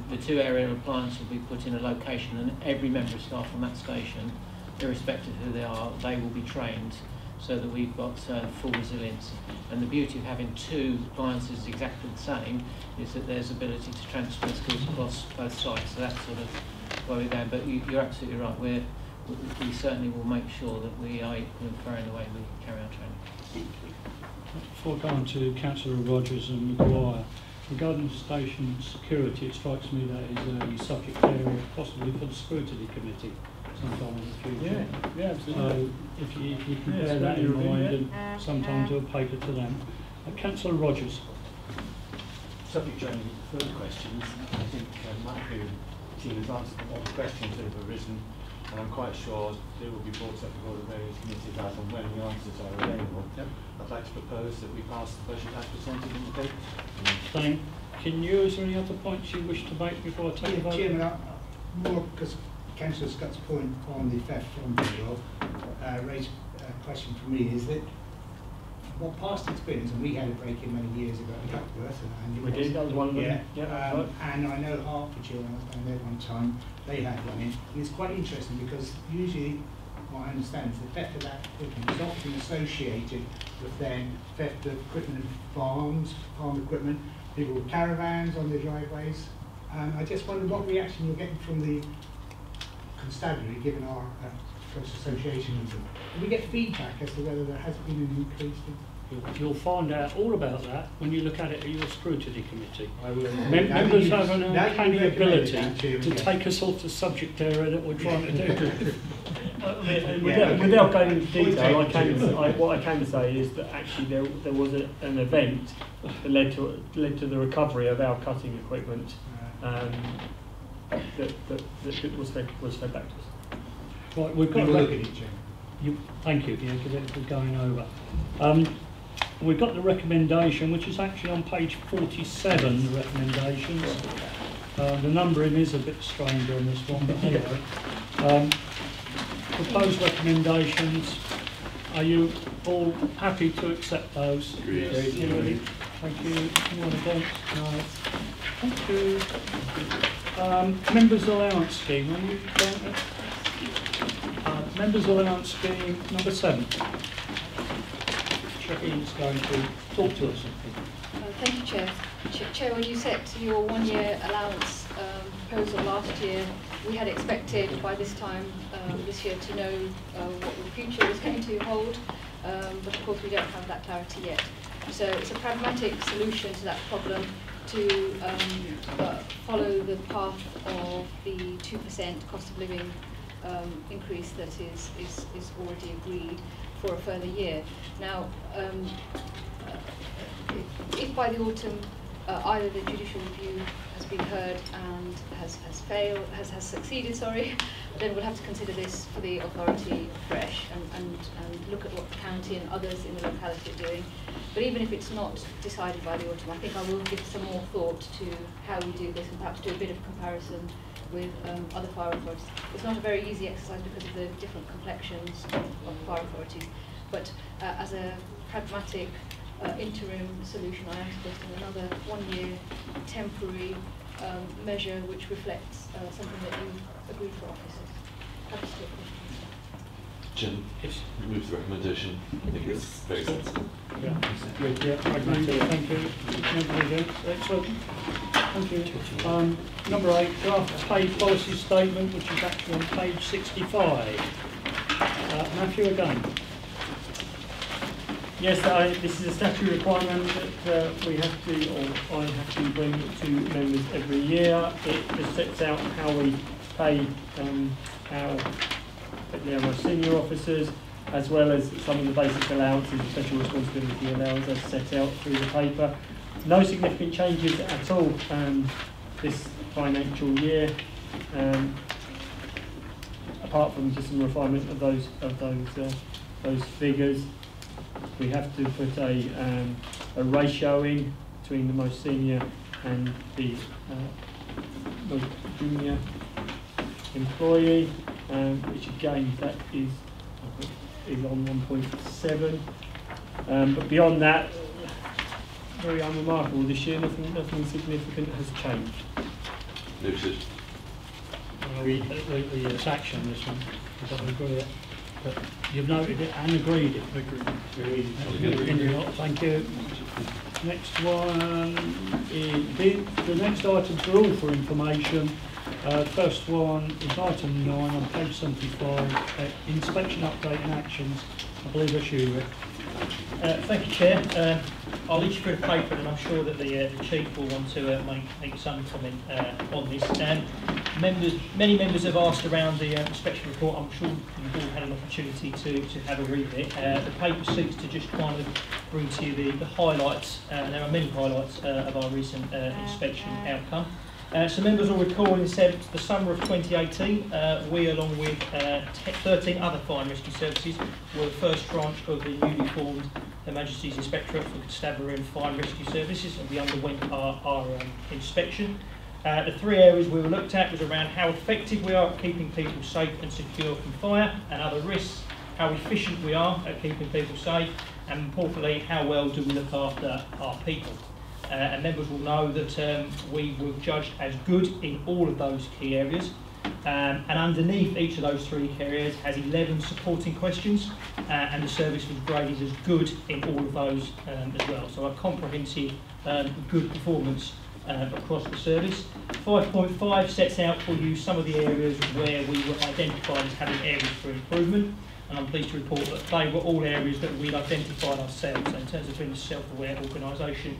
the 2 aerial appliances will be put in a location, and every member of staff on that station, irrespective of who they are, they will be trained, so that we've got full resilience. And the beauty of having 2 appliances exactly the same is that there's ability to transfer skills across both sites. So that's sort of where we're going. But you're absolutely right. We certainly will make sure that we are equal and fair in the way we carry our training. Before going to Councillor Rogers and Maguire, regarding station security, it strikes me that is a subject area possibly for the scrutiny committee sometime in the future. Yeah, absolutely. So if you can bear that in mind and sometime do a paper to them. Councillor Rogers. Subject to any further questions, I think Matthew team has answered a lot of questions that have arisen, and I'm quite sure they will be brought up before the various committees as and when the answers are available. Yep. I'd like to propose that we pass the budget as presented in the paper. Thank you. Is there any other points you wish to make before I take the vote? Chairman, more because Councillor Scott's point on the theft from Bidwell raised a question for me, is that what past experience, and we had a break-in many years ago at Duckworth, and We did, that was one of them. Yeah, and I know Hertfordshire, when I was down there one time, they had one in. And it's quite interesting because usually, what I understand is the theft of that equipment is often associated with then theft of equipment of farms, farm equipment, people with caravans on their driveways. I just wondered what reaction you're getting from the constabulary, given our close association with them. Do we get feedback as to whether there has been an increase in? You'll find out all about that when you look at it at your scrutiny committee. I will. Members have an uncanny ability to take us off the subject area that we're trying to do. Without going into detail, what I can say is that actually there was an event that led to the recovery of our cutting equipment that was fed back to us. Right, we've got to look at it. Thank you. Yeah, because we're going over. we've got the recommendation, which is actually on page 47, the recommendations. The numbering is a bit strange on this one, but anyway. Proposed recommendations, are you all happy to accept those? Agreed. Everybody? Thank you. Anyone against? No. Thank you. Members Allowance Scheme, are you down there? Members Allowance Scheme number 7. Shaheen's going to talk to us. Thank you, Chair. Chair, when you set your one-year allowance proposal last year, we had expected by this time this year to know what the future was going to hold, but of course we don't have that clarity yet. So it's a pragmatic solution to that problem to follow the path of the 2% cost of living increase that is already agreed for a further year. Now, if by the autumn either the judicial review has been heard and has succeeded, then we'll have to consider this for the authority afresh and look at what the county and others in the locality are doing. But even if it's not decided by the autumn, I think I will give some more thought to how we do this and perhaps do a bit of comparison with other fire authorities. It's not a very easy exercise because of the different complexions of fire authorities, but as a pragmatic interim solution, I am suggesting another one-year temporary measure which reflects something that you agreed for officers. Happy to take questions. Jim, move the recommendation. I think it's very sensible. Yeah, thank you. Excellent. Thank you. Number 8, draft pay policy statement, which is actually on page 65. Matthew again. Yes, this is a statutory requirement that we have to, or I have to bring to members every year. It just sets out how we pay our senior officers, as well as some of the basic allowances, special responsibility allowance as set out through the paper. No significant changes at all this financial year, apart from just some refinement of those figures. We have to put a ratio in between the most senior and the most junior employee, which again that is on 1.7. But beyond that, very unremarkable this year. Nothing significant has changed. Noted. The tax on this one, I don't agree with it. But you've noted it and agreed it. Agreed. Thank you. Next one is the next items are all for information. First one is item 9 on page 75. Inspection update and actions. I believe that's you, Rick. Thank you, Chair. I'll lead you through the paper, and I'm sure that the Chief will want to make some comment on this. Many members have asked around the inspection report. I'm sure you've all had an opportunity to have a read of it. The paper seeks to just kind of bring to you the highlights, and there are many highlights of our recent inspection outcome. So members will recall in the summer of 2018, we, along with 13 other fire and rescue services, were the first tranche of the newly formed Her Majesty's Inspectorate for Constabulary and Fire and Rescue Services, and we underwent our inspection. The 3 areas we were looked at was around how effective we are at keeping people safe and secure from fire and other risks, how efficient we are at keeping people safe, and importantly, how well do we look after our people. And members will know that we were judged as good in all of those key areas. And underneath each of those 3 areas has 11 supporting questions, and the service was graded as good in all of those as well. So a comprehensive, good performance across the service. 5.5 sets out for you some of the areas where we were identified as having areas for improvement, and I'm pleased to report that they were all areas that we'd identified ourselves. So in terms of being a self-aware organisation,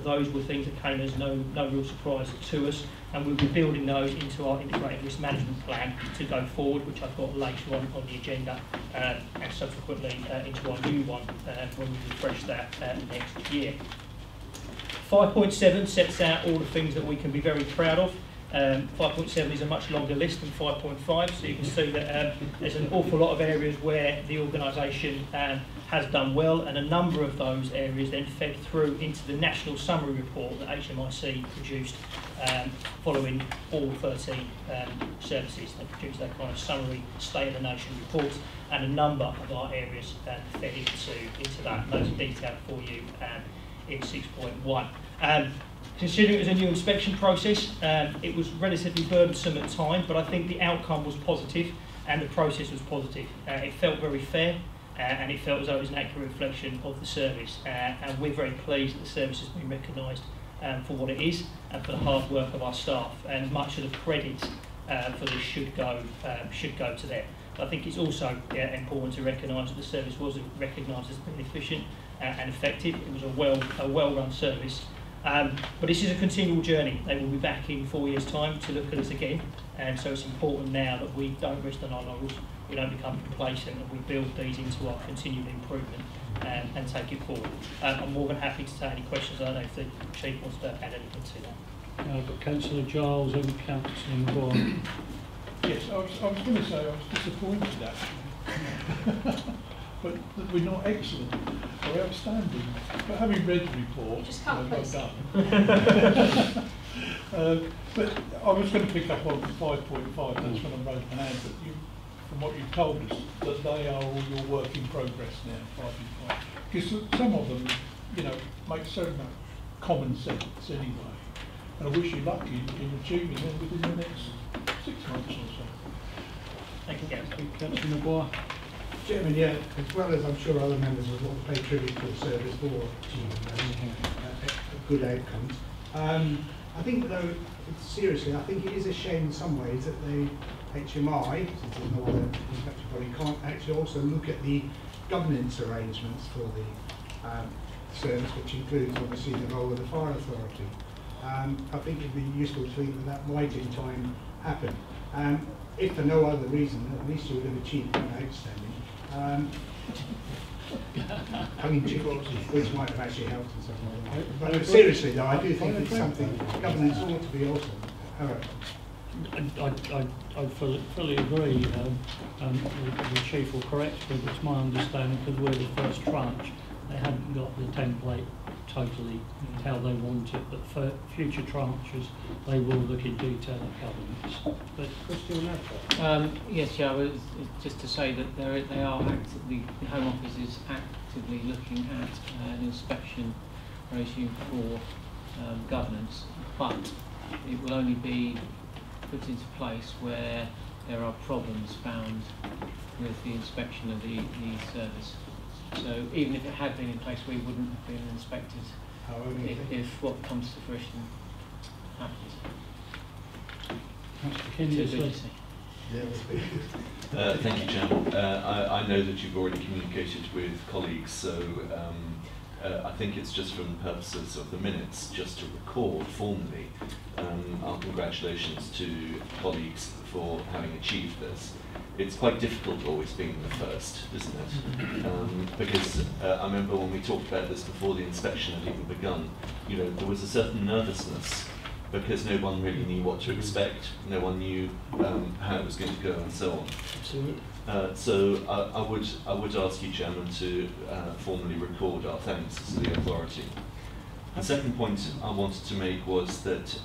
those were things that came as no real surprise to us, and we'll be building those into our integrated risk management plan to go forward, which I've got later on the agenda, and subsequently into our new one when we refresh that next year. 5.7 sets out all the things that we can be very proud of. 5.7 is a much longer list than 5.5, so you can see that there's an awful lot of areas where the organisation has done well, and a number of those areas then fed through into the national summary report that HMIC produced following all 13 services. They produced that kind of summary state of the nation report, and a number of our areas fed into that, and those are detailed for you in 6.1. Considering it was a new inspection process, it was relatively burdensome at time, but I think the outcome was positive and the process was positive. It felt very fair, and it felt as though it was an accurate reflection of the service. And we're very pleased that the service has been recognised for what it is and for the hard work of our staff. And much of the credit for this should go to them. But I think it's also important to recognise that the service was recognised as being efficient and effective. It was a well-run service. But this is a continual journey. They will be back in 4 years' time to look at us again, and so it's important now that we don't rest on our laurels, we don't become complacent, and we build these into our continued improvement and take it forward. I'm more than happy to take any questions. I don't know if the Chief wants to add anything to that. I've got Councillor Giles and Councillor Maguire. Yes, I was going to say I was disappointed actually. But we're not excellent, we're outstanding. But having read the report, just can't well done. But I was going to pick up on 5.5, that's when I wrote an ad, but from what you've told us, that they are all your work in progress now, 5.5. Because some of them, make so much common sense anyway. And I wish you luck in achieving them within the next 6 months or so. Thank you, Councillor Maguire. Chairman, yeah, as well as I'm sure other members will want to pay tribute to the service for achieving good outcomes. I think, though, seriously, I think it is a shame in some ways that the HMI, since there's no other inspector body, can't actually also look at the governance arrangements for the service, which includes obviously the role of the fire authority. I think it'd be useful to think that might in time happen. If for no other reason, at least you would have achieved one outstanding. Which might have actually helped in some way. But seriously though, I do think it's something governance ought to be also. I fully agree. The Chief will correct me, but it's my understanding, because we're the first tranche, they haven't got the template totally how they want it, but for future tranches they will look in detail at governance. But Christy, yes, yeah, was just to say that they are actively, the Home Office is actively looking at an inspection regime for governance, but it will only be put into place where there are problems found with the inspection of the service. So even if it had been in place, we wouldn't have been inspected if what comes to fruition happens. Thank you, Chairman. I know that you've already communicated with colleagues, so I think it's just for the purposes of the minutes, just to record formally our congratulations to colleagues for having achieved this. It's quite difficult always being the first, isn't it? Because I remember when we talked about this before the inspection had even begun, there was a certain nervousness because no one really knew what to expect, no one knew how it was going to go and so on. Absolutely. So I would ask you, Chairman, to formally record our thanks to the authority. The second point I wanted to make was that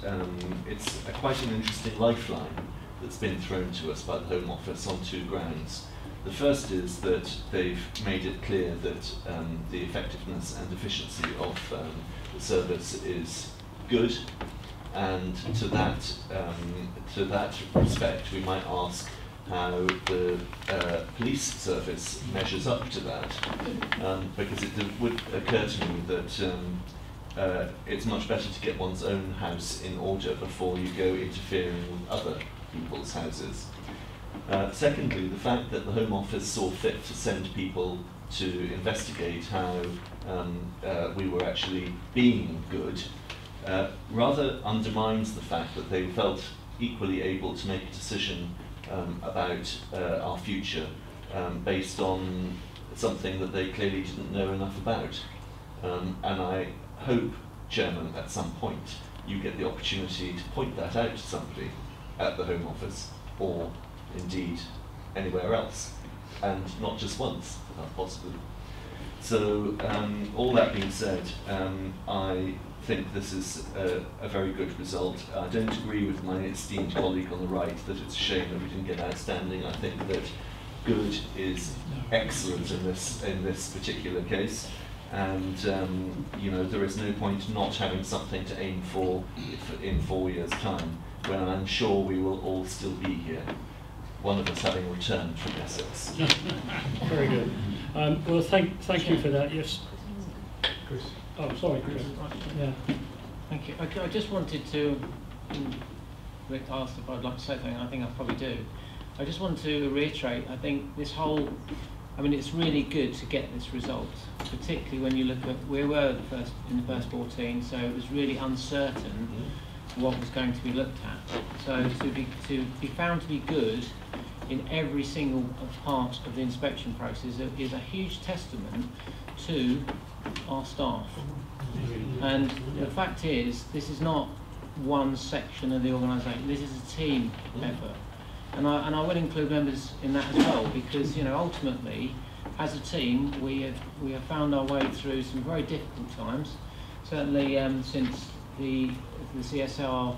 it's quite an interesting lifeline that's been thrown to us by the Home Office on two grounds. The first is that they've made it clear that the effectiveness and efficiency of the service is good, and to that respect we might ask how the police service measures up to that, because it would occur to me that it's much better to get one's own house in order before you go interfering with other people's houses. Secondly, the fact that the Home Office saw fit to send people to investigate how we were actually being good rather undermines the fact that they felt equally able to make a decision about our future based on something that they clearly didn't know enough about. And I hope, Chairman, at some point you get the opportunity to point that out to somebody at the Home Office, or indeed anywhere else, and not just once, possibly. So all that being said, I think this is a very good result. I don't agree with my esteemed colleague on the right that it's a shame that we didn't get outstanding. I think that good is excellent in this particular case, and you know, there is no point not having something to aim for in 4 years' time, when I'm sure we will all still be here, one of us having returned from Essex. Very good. Well, thank you for that. Yes. Chris. Oh, sorry, Chris. Yeah. Thank you. I just wanted to, Rick asked if I'd like to say something, I think I probably do. I just want to reiterate, I think this whole, I mean, it's really good to get this result, particularly when you look at, we were in the first 14, so it was really uncertain what was going to be looked at. So to be found to be good in every single part of the inspection process is a huge testament to our staff. And the fact is, this is not one section of the organisation, this is a team effort. And I will include members in that as well, because, you know, ultimately, as a team, we have found our way through some very difficult times. Certainly since the CSR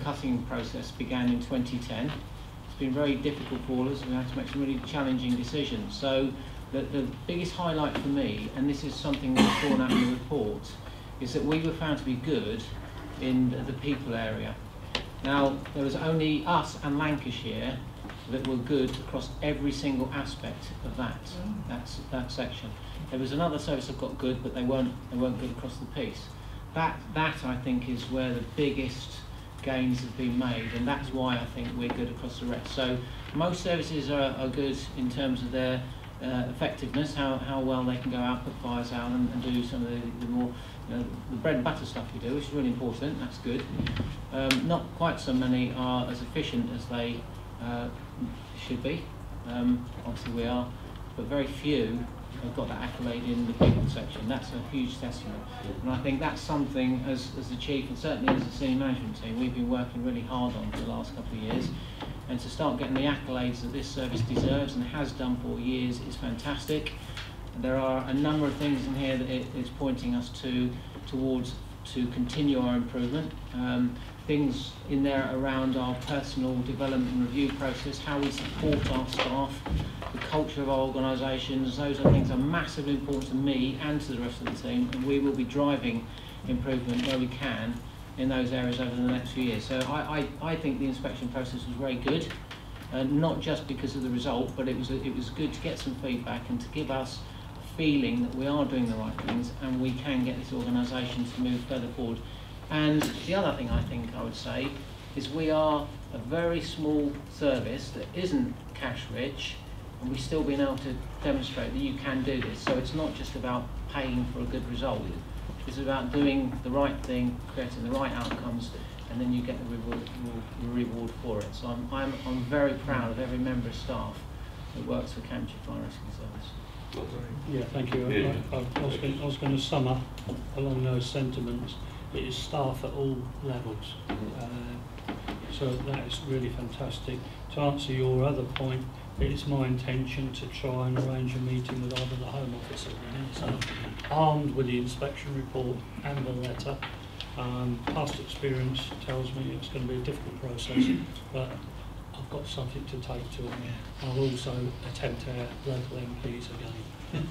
cutting process began in 2010, it's been very difficult for us. We had to make some really challenging decisions. So the biggest highlight for me, and this is something that's drawn out in the report, is that we were found to be good in the people area. Now, there was only us and Lancashire that were good across every single aspect of that section. There was another service that got good, but they weren't good across the piece. That I think is where the biggest gains have been made, and that's why I think we're good across the rest. So most services are good in terms of their effectiveness, how well they can go out, put fires out, and do some of the more, you know, the bread and butter stuff we do, which is really important. That's good. Not quite so many are as efficient as they should be. Obviously we are, but very few have got that accolade in the people section. That's a huge testament, and I think that's something as the chief and certainly as the senior management team we've been working really hard on for the last couple of years. And to start getting the accolades that this service deserves and has done for years is fantastic. There are a number of things in here that it is pointing us towards to continue our improvement. Things in there around our personal development and review process, how we support our staff, the culture of our organisations. Those are things that are massively important to me and to the rest of the team, and we will be driving improvement where we can in those areas over the next few years. So I think the inspection process was very good, not just because of the result, but it was good to get some feedback and to give us a feeling that we are doing the right things and we can get this organisation to move further forward. And the other thing I think I would say is we are a very small service that isn't cash rich, and we've still been able to demonstrate that you can do this. So it's not just about paying for a good result. It's about doing the right thing, creating the right outcomes, and then you get the reward for it. So I'm very proud of every member of staff that works for Cambridgeshire Fire Rescue Service. Yeah, thank you. Yeah. I was going to sum up along those sentiments. It is staff at all levels. So that is really fantastic. To answer your other point, it is my intention to try and arrange a meeting with either the Home Office or the NSA, armed with the inspection report and the letter. Past experience tells me it's going to be a difficult process, but I've got something to take to it. I'll also attempt our local MPs again.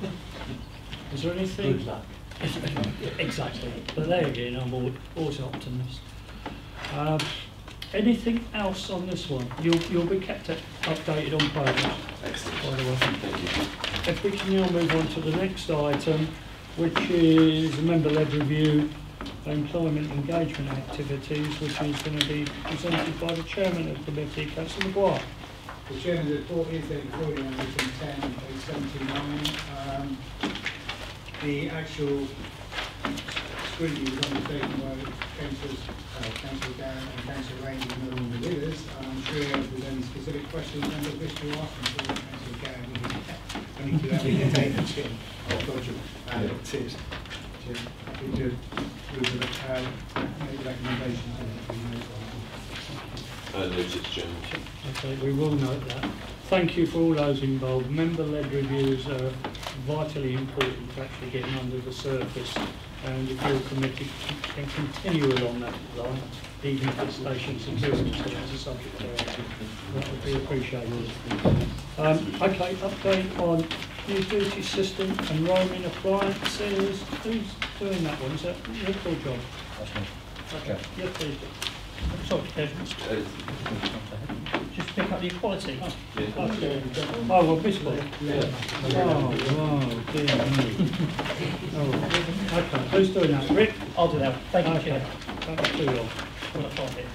Is there anything? Good luck. Exactly. But there again, I'm always an optimist. Anything else on this one? You'll be kept updated on progress. Excellent. By the way. Thank you. If we can now move on to the next item, which is a member-led review of employment engagement activities, which is going to be presented by the chairman of the committee, Councillor Maguire. The chairman's report is there before you on item 10, page 79. The actual scrutiny was undertaken by Councillor Darren and Councillor Range is no longer with us. I'm sure if there's any specific questions members wish to ask, I'm sure Councillor Darren will be only 2 hours in the Chair. Oh, God, tips. Happy to make that recommendations in it we move on. Noted, Chairman. Okay, we will note that. Thank you for all those involved. Member-led reviews are vitally important to actually getting under the surface, and if you're committed, can continue along that line, even if it's station security, which is a subject area. That would be appreciated. Okay, update on new duty system and roaming appliances. Who's doing that one? Is that Rick or John? That's me. Okay. Yes, please. Sorry, just pick up the equality. Oh, well, this one. Oh, dear me. Oh, okay, who's doing that? Rick? I'll do that. Thank you, Chair. That's too long. When I find it.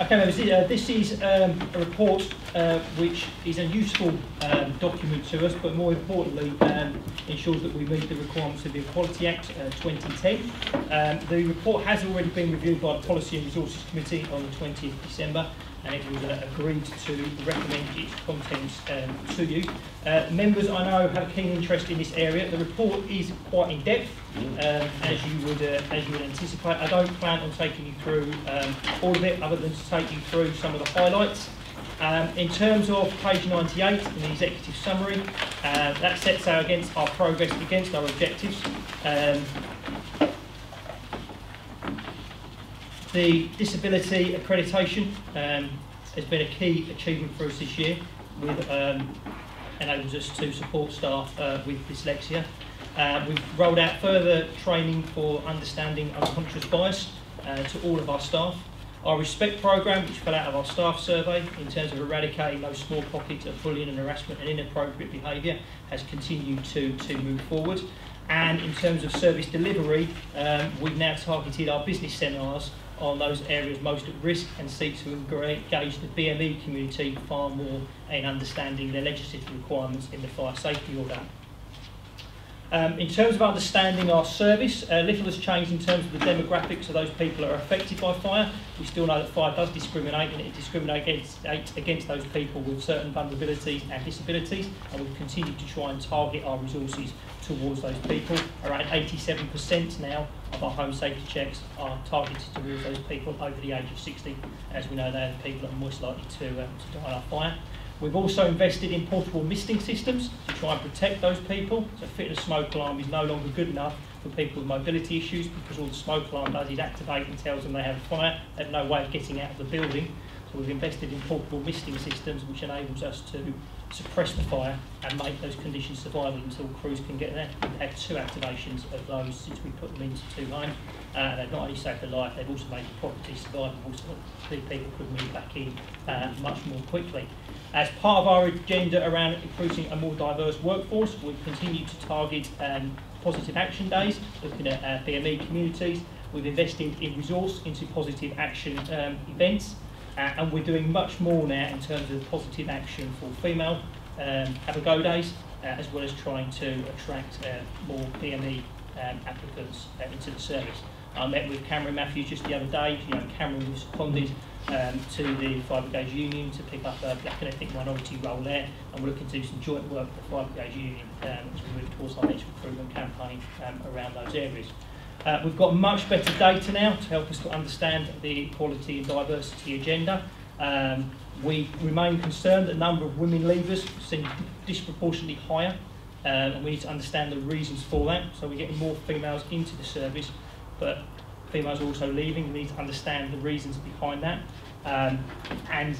Okay, members, this is a report which is a useful document to us, but more importantly ensures that we meet the requirements of the Equality Act 2010. The report has already been reviewed by the Policy and Resources Committee on the 20th of December, and it was agreed to recommend its contents to you. Members, I know, have a keen interest in this area. The report is quite in depth, as you would anticipate. I don't plan on taking you through all of it, other than to take you through some of the highlights. In terms of page 98 in the executive summary, that sets out against our progress against our objectives. The disability accreditation has been a key achievement for us this year, with enables us to support staff with dyslexia. We've rolled out further training for understanding unconscious bias to all of our staff. Our Respect programme, which fell out of our staff survey in terms of eradicating those small pockets of bullying and harassment and inappropriate behaviour, has continued to move forward. And in terms of service delivery, we've now targeted our business seminars on those areas most at risk and seek to engage the BME community far more in understanding their legislative requirements in the fire safety order. In terms of understanding our service, little has changed in terms of the demographics of those people that are affected by fire. We still know that fire does discriminate, and it discriminates against those people with certain vulnerabilities and disabilities, and we've continued to try and target our resources towards those people. Around 87% now of our home safety checks are targeted towards those people over the age of 60, as we know they're the people that are most likely to die in our fire. We've also invested in portable misting systems to try and protect those people. So fitting a smoke alarm is no longer good enough for people with mobility issues, because all the smoke alarm does is activate and tells them they have a fire. They have no way of getting out of the building. So we've invested in portable misting systems, which enables us to suppress the fire and make those conditions survivable until crews can get there. We've had 2 activations of those since we put them into 2 homes. They've not only saved a life, they've also made the property survivable so that people could move back in much more quickly. As part of our agenda around recruiting a more diverse workforce, we've continued to target positive action days, looking at BME communities. We've invested in resource into positive action events, and we're doing much more now in terms of positive action for female have a go days, as well as trying to attract more BME applicants into the service. I met with Cameron Matthews just the other day. Cameron was seconded to the Fire Brigade Union to pick up a black and ethnic minority role there, and we're looking to do some joint work with the Fire Brigade Union as we move towards our next recruitment campaign around those areas. We've got much better data now to help us to understand the equality and diversity agenda. We remain concerned that the number of women leavers seems disproportionately higher, and we need to understand the reasons for that. So we're getting more females into the service, but females are also leaving. We need to understand the reasons behind that. And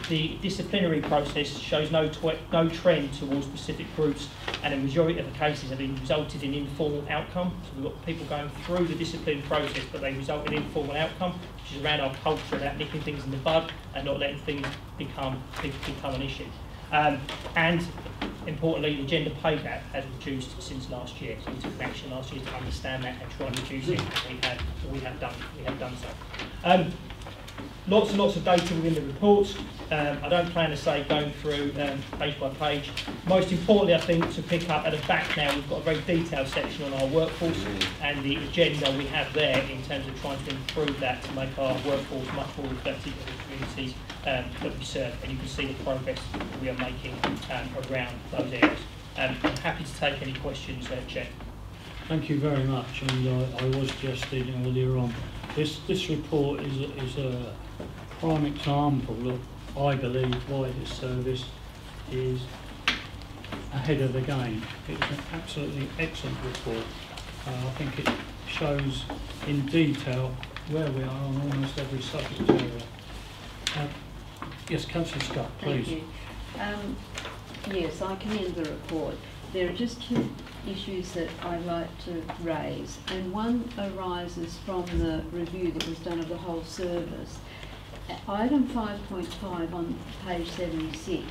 the disciplinary process shows no trend towards specific groups, and a majority of the cases have resulted in informal outcome. So we've got people going through the discipline process, but they result in informal outcome, which is around our culture about nipping things in the bud and not letting things become an issue. And importantly, the gender pay gap has reduced since last year. So we took action last year to understand that and try and reduce it. We have done so. Lots and lots of data within the reports. I don't plan to say going through page by page. Most importantly, I think, to pick up at the back now, we've got a very detailed section on our workforce and the agenda we have there in terms of trying to improve that to make our workforce much more reflective of the communities that we serve. And you can see the progress we are making around those areas. I'm happy to take any questions, Chair. Thank you very much, and I was just stating earlier on, this report is a prime example of, I believe, why this service is ahead of the game. It's an absolutely excellent report. I think it shows in detail where we are on almost every subject area. Yes, Councillor Scott, please. Thank you. Yes, I commend the report. There are just two issues that I'd like to raise, and one arises from the review that was done of the whole service. Item 5.5 on page 76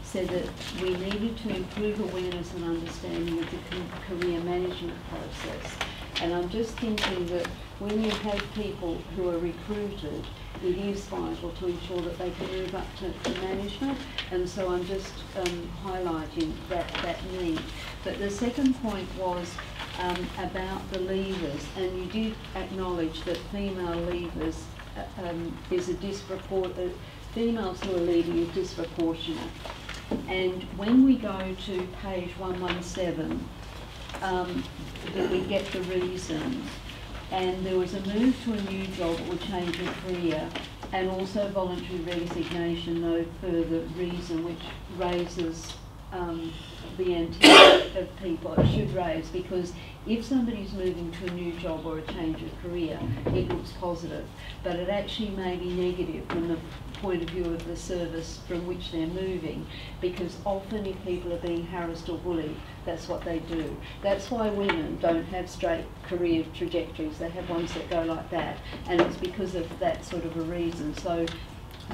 said that we needed to improve awareness and understanding of the career management process. And I'm just thinking that when you have people who are recruited, it is vital to ensure that they can move up to management, and so I'm just highlighting that need. But the second point was about the leavers, and you did acknowledge that female leavers is a disproportionate, females who are leaving is disproportionate. And when we go to page 117, that we get the reasons, and there was a move to a new job or change of career, and also voluntary resignation, no further reason, which raises the antipathy of people. It should raise, because if somebody's moving to a new job or a change of career, it looks positive, but it actually may be negative from the point of view of the service from which they're moving, because often if people are being harassed or bullied, that's what they do. That's why women don't have straight career trajectories. They have ones that go like that, and it's because of that sort of a reason. So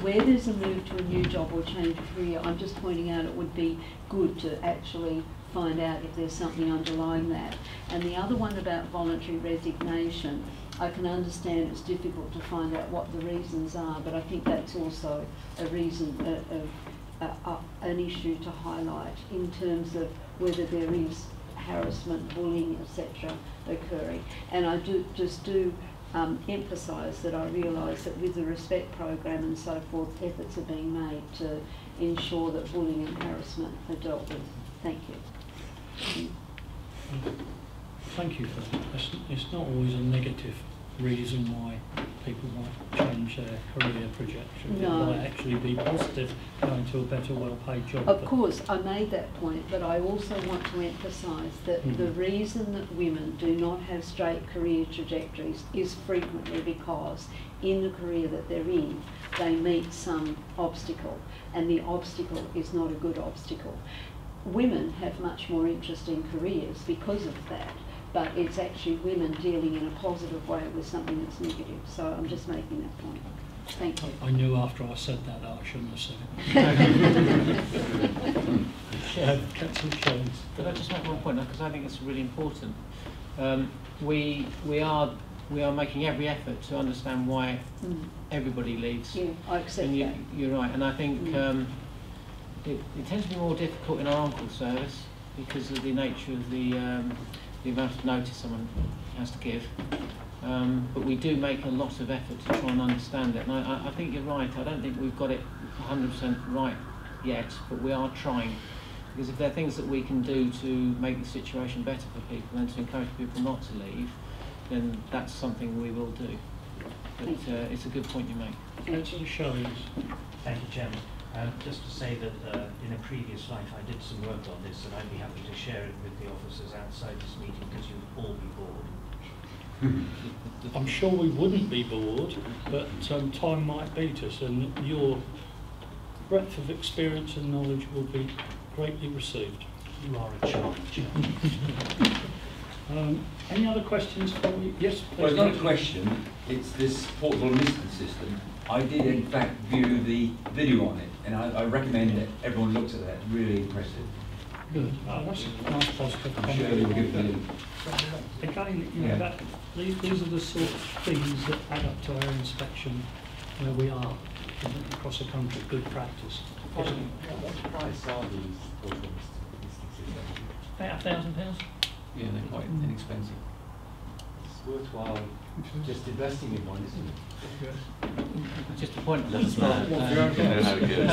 where there's a move to a new job or change of career, I'm just pointing out it would be good to actually find out if there's something underlying that. And the other one about voluntary resignation, I can understand it's difficult to find out what the reasons are, but I think that's also a reason, an issue to highlight in terms of whether there is harassment, bullying, etc. occurring. And I do emphasise that I realise that with the Respect programme and so forth, efforts are being made to ensure that bullying and harassment are dealt with. Thank you. Thank you for that. It's not always a negative reason why people might change their career trajectory. No. It might actually be positive, going to a better, well-paid job. Of course, I made that point, but I also want to emphasise that the reason that women do not have straight career trajectories is frequently because in the career that they're in, they meet some obstacle, and the obstacle is not a good obstacle. Women have much more interesting careers because of that, but it's actually women dealing in a positive way with something that's negative. So I'm just making that point. Thank you. I knew after I said that I shouldn't have said it. Councillor Jones. Could I just make one point, because I think it's really important. We are making every effort to understand why everybody leaves. Yeah, I accept and that. You're right, and I think it tends to be more difficult in our on-call service because of the nature of the amount of notice someone has to give. But we do make a lot of effort to try and understand it. And I think you're right. I don't think we've got it 100% right yet, but we are trying. Because if there are things that we can do to make the situation better for people and to encourage people not to leave, then that's something we will do. But it's a good point you make. Councillor Jones. Thank you, Chairman. Just to say that in a previous life I did some work on this, and I'd be happy to share it with the officers outside this meeting, because you'll all be bored. I'm sure we wouldn't be bored, but time might beat us, and your breadth of experience and knowledge will be greatly received. You are a challenge. Any other questions for me? Yes, please. Well, it's not a question, it's this portable admittance system. I did in fact view the video on it, and I recommend that everyone looks at that. It's really impressive. Good. That's a nice positive I'm sure you'll give the Again, you know, these are the sort of things that add up to our inspection where we are across the country. Good practice. What price are these portable admittance systems? About £1,000. Yeah, they're quite inexpensive. worthwhile just investing in one, isn't it? Just a point. Let us know. You know how it goes.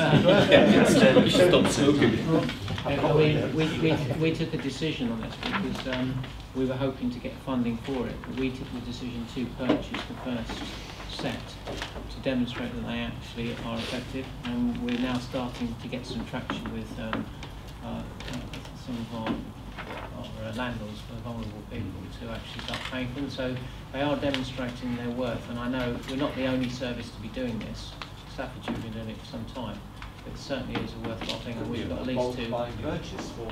Instead, we should stop smoking. We took a decision on this because we were hoping to get funding for it, but we took the decision to purchase the first set to demonstrate that they actually are effective, and we're now starting to get some traction with some of our landlords, for vulnerable people, to actually start paying for them. So they are demonstrating their worth, and I know we're not the only service to be doing this. Staffordshire have been doing it for some time, but it certainly is a worthwhile thing, and we've got at least two. Purchase for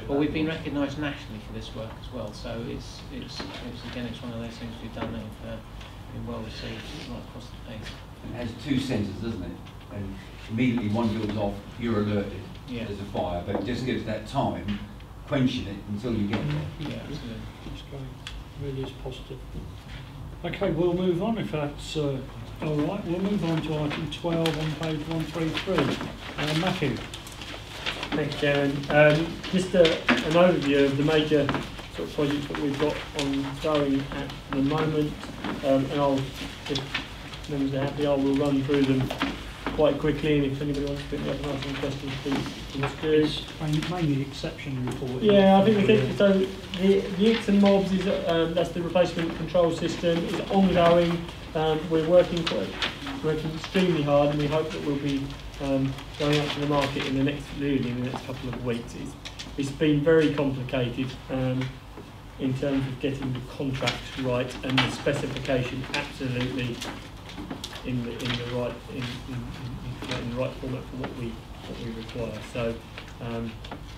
Well, we've been recognised nationally for this work as well, so it's again, it's one of those things we've done that have been well received right across the piece. It has two sensors, doesn't it? And immediately one goes off, you're alerted. Yeah. There's a fire, but it just gives that time, quenching it until you get there. Yeah, absolutely. It's going, really is positive. Okay, we'll move on if that's all right. We'll move on to item 12 on page 133. Matthew. Thank you, Chairman. Just an overview of the major sort of projects that we've got ongoing at the moment, and I'll, if members are happy, I will run through them quite quickly, and if anybody wants to pick me up and ask any questions, please do. It's mainly the exception report. Yeah, I think so. The ICS and MOBS is that's the replacement control system. Is ongoing. We're working extremely hard, and we hope that we'll be going out to the market in the next couple of weeks. It's been very complicated in terms of getting the contract right and the specification absolutely in the right format for what we require. So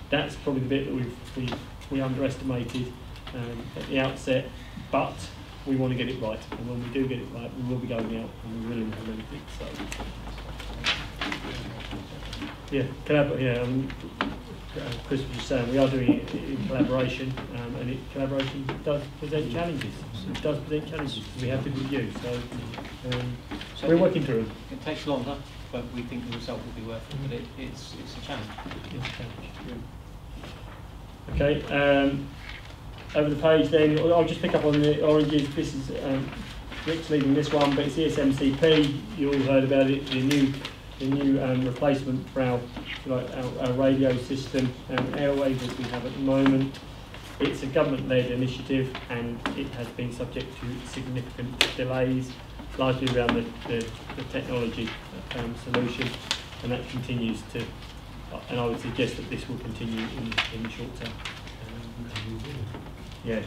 that's probably the bit that we underestimated at the outset, but we want to get it right, and when we do get it right, we will be going out and we will implement it. So Chris was just saying, we are doing it in collaboration, and collaboration does present challenges. It does present challenges. We have to review, so we're working through them. It takes longer, but we think the result will be worth it. But it's a challenge. It's a challenge. Okay. Over the page, then I'll just pick up on the oranges. This is Rick's leading this one, but it's ESMCP. You all heard about it. The new replacement for our radio system, Airwaves that we have at the moment. It's a government-led initiative, and it has been subject to significant delays, largely around the technology solution, and that continues to. And I would suggest that this will continue in the short term. Yes.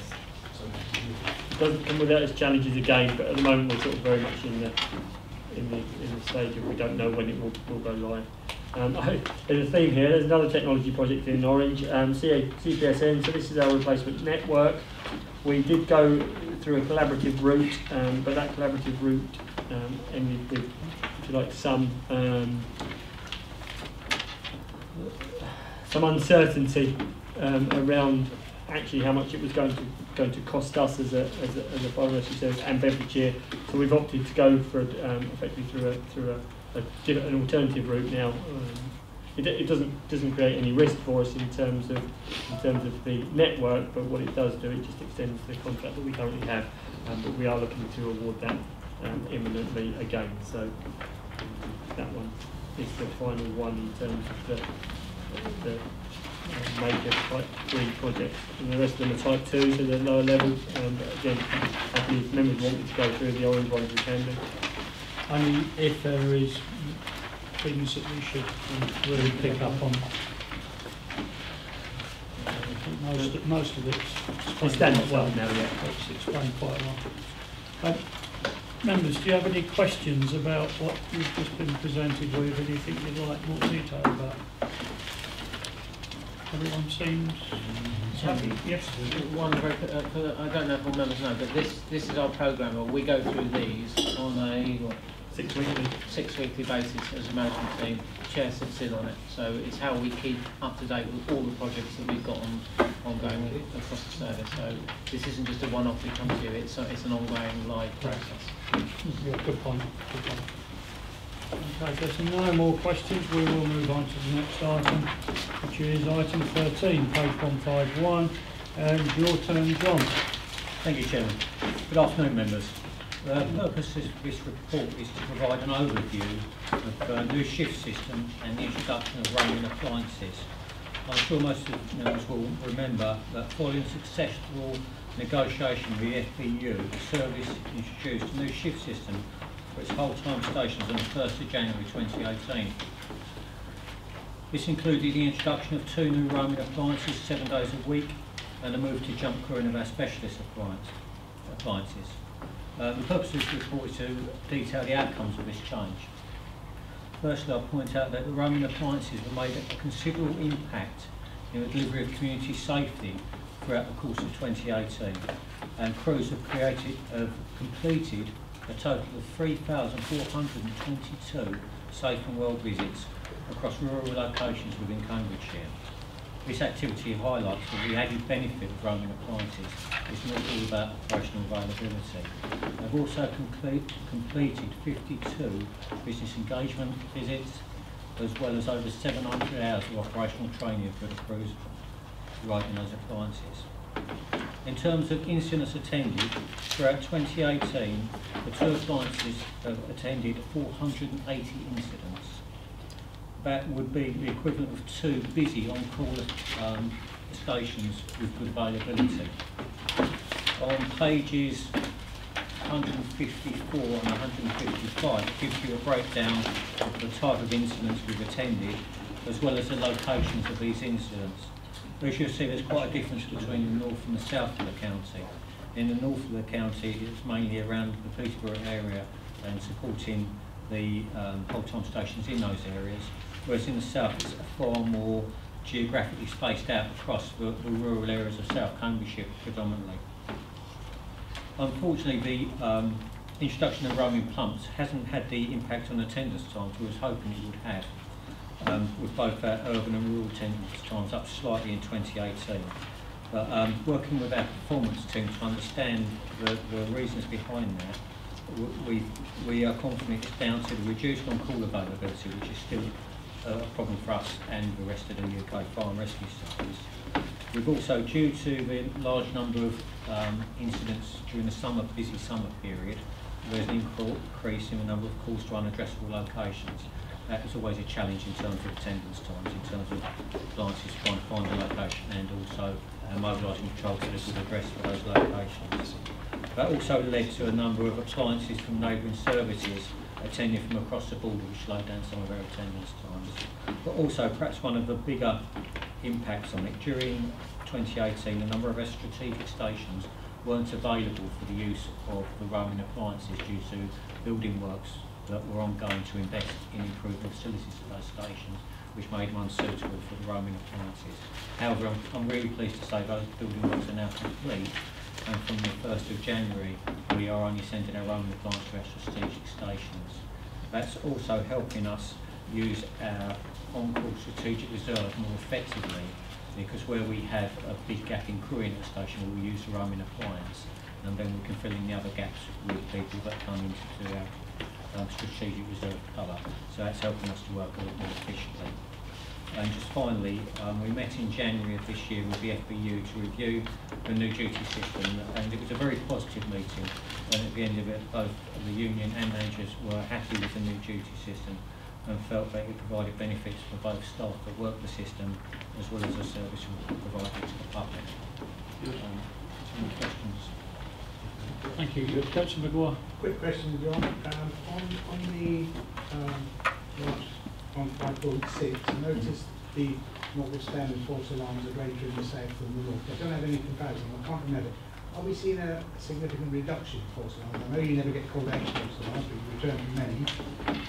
It doesn't come without its challenges again, but at the moment we're sort of very much in the stage of we don't know when it will go live. There's a theme here. There's another technology project in Orange, CPSN. So this is our replacement network. We did go through a collaborative route, but that collaborative route ended with, if you like, some uncertainty around actually how much it was going to cost us as a fire rescue service and Bedfordshire. So we've opted to go for effectively through an alternative route now. It doesn't create any risk for us in terms of the network, but what it does do, it just extends the contract that we currently have. But we are looking to award that imminently again. So that one is the final one in terms of the major type 3 projects, and the rest of them are type 2, so they're lower level. But again, if members want me to go through the orange ones, we can do. Only if there is things that we should really pick up on. I think most of it's explained quite well now. Yeah, it's explained quite well. Members, do you have any questions about what you've just been presented with? Anything you'd like more detail about? Everyone seems happy. Yes. One very, I don't know if all members know, but this is our programme. We go through these on a 6 weekly basis as a management team. The chair sits in on it, so it's how we keep up to date with all the projects that we've got ongoing across the service. So this isn't just a one-off we come to. It's an ongoing live process. Yeah, good point. Okay, if there's no more questions, we will move on to the next item, which is item 13, page 151, and your turn, John. Thank you, Chairman. Good afternoon, members. The purpose of this report is to provide an overview of the new shift system and the introduction of roaming appliances. I'm sure most of the members will remember that following successful negotiation with the FPU, the service introduced a new shift system for its whole-time stations on the 1st of January 2018. This included the introduction of 2 new roaming appliances 7 days a week and a move to jump crewing of our specialist appliances. The purpose of this report is to detail the outcomes of this change. Firstly, I'll point out that the roaming appliances have made a considerable impact in the delivery of community safety throughout the course of 2018, and crews have completed a total of 3,422 safe and well visits across rural locations within Cambridgeshire. This activity highlights the added benefit of roaming appliances. It's not all about operational availability. They've also completed 52 business engagement visits, as well as over 700 hours of operational training for the crews riding those appliances. In terms of incidents attended, throughout 2018, the 2 appliances have attended 480 incidents. That would be the equivalent of 2 busy on-call stations with good availability. On pages 154 and 155, it gives you a breakdown of the type of incidents we've attended, as well as the locations of these incidents. As you'll see, there's quite a difference between the north and the south of the county. In the north of the county, it's mainly around the Peterborough area and supporting the whole-time stations in those areas, whereas in the south it's far more geographically spaced out across the rural areas of South Cambridgeshire predominantly. Unfortunately, the introduction of roaming pumps hasn't had the impact on attendance times we was hoping it would have, with both our urban and rural attendance times up slightly in 2018. But working with our performance team to understand the reasons behind that, we are confident it's down to the reduced on-call availability, which is still a problem for us and the rest of the UK fire and rescue service. We've also, due to the large number of incidents during the busy summer period, there's an increase in the number of calls to unaddressable locations. That is always a challenge in terms of attendance times, in terms of appliances trying to find a location and also mobilising patrol to look at address for those locations. That also led to a number of appliances from neighbouring services attending from across the border, which slowed down some of our attendance times. But also, perhaps one of the bigger impacts on it, during 2018, a number of our strategic stations weren't available for the use of the roaming appliances due to building works that were ongoing to invest in improved facilities at those stations, which made them unsuitable for the roaming appliances. However, I'm really pleased to say those building works are now complete, and from the 1st of January we are only sending our roaming appliances to our strategic stations. That's also helping us use our on-call strategic reserve more effectively, because where we have a big gap in crewing at the station, we'll use the roaming appliance, and then we can fill in the other gaps with people that come into our strategic reserve cover. So that's helping us to work a lot more efficiently. And just finally, we met in January of this year with the FPU to review the new duty system, and it was a very positive meeting. And at the end of it, both the union and managers were happy with the new duty system and felt that it provided benefits for both staff that work the system as well as the service provided to the public. Any questions? Thank you. Councillor Maguire. Quick question, John. On 5.6, I noticed the notwithstanding false alarms are greater in the south than the north. I don't have any comparison, I can't remember. Are we seeing a significant reduction in false alarms? I know you never get called out for false alarms, but you return to many.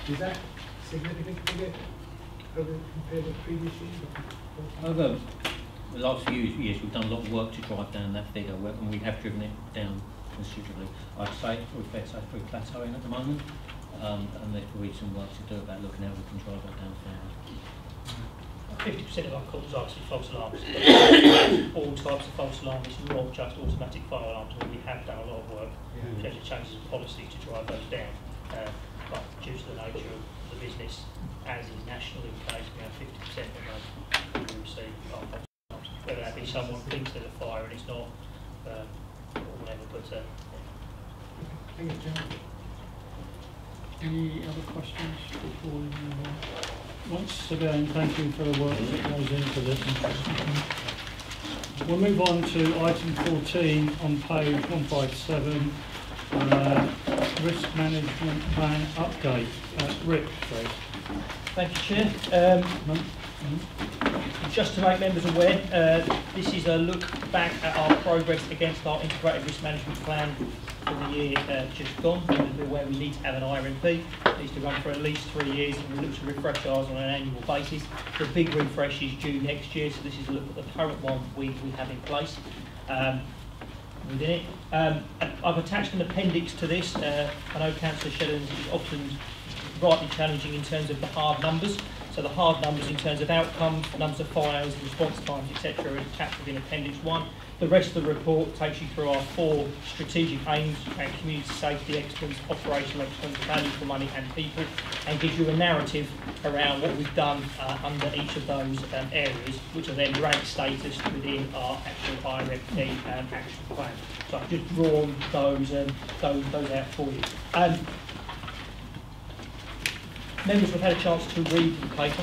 Is that significant figure compared with previous years? Over the last few years, we've done a lot of work to drive down that figure, and we have driven it down considerably. I'd say we're plateauing at the moment. And there's probably some work to do about looking how we can drive that down further. 50% of our calls are actually false alarms. All types of false alarms, not just automatic fire alarms, where we have done a lot of work in terms of changes in policy to drive those down. But due to the nature of the business, as is national in case, we have 50% of those we receive are false alarms. Whether that be someone thinks there's a fire and it's not, or whatever. But Thank you, Chairman. Any other questions before we move on? Once again, thank you for the work that goes into this. We'll move on to item 14 on page 157, risk management plan update. Rick, please. thank you, Chair. Just to make members aware, this is a look back at our progress against our integrated risk management plan for the year just gone, where we need to have an IRMP. It needs to run for at least 3 years, and we look to refresh ours on an annual basis. The big refresh is due next year, so this is a look at the current one we have in place within it. I've attached an appendix to this. I know Councillor Shedden is often rightly challenging in terms of the hard numbers. So the hard numbers in terms of outcomes, numbers of fires, response times, etc. are attached within Appendix 1. The rest of the report takes you through our 4 strategic aims around community safety, excellence, operational excellence, value for money and people, and gives you a narrative around what we've done under each of those areas, which are then ranked status within our actual IRMP action plan. So I've just drawn those out for you. Members have had a chance to read the paper,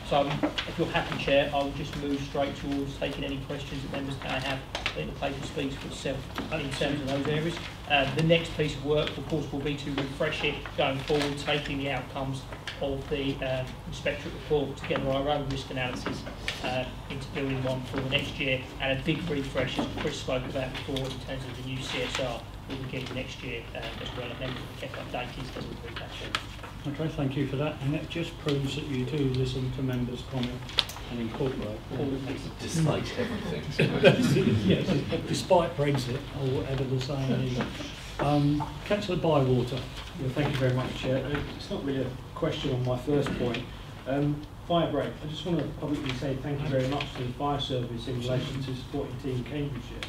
so if you're happy, Chair, I will just move straight towards taking any questions that members may have. I think the paper speaks for itself in terms of those areas. The next piece of work, of course, will be to refresh it going forward, taking the outcomes of the inspectorate report together our own risk analysis into building one for the next year, and a big refresh, as Chris spoke about before, in terms of the new CSR we'll begin next year as well, and members will get updated as we read that through. Okay, thank you for that. And it just proves that you do listen to members' comment and incorporate all of this. Despite everything. Yes, despite Brexit, or whatever the saying is. Councillor Bywater. Yeah, thank you very much, Chair. It's not really a question on my first point. Fire break. I just want to publicly say thank you very much to the fire service in relation to supporting Team Cambridgeshire.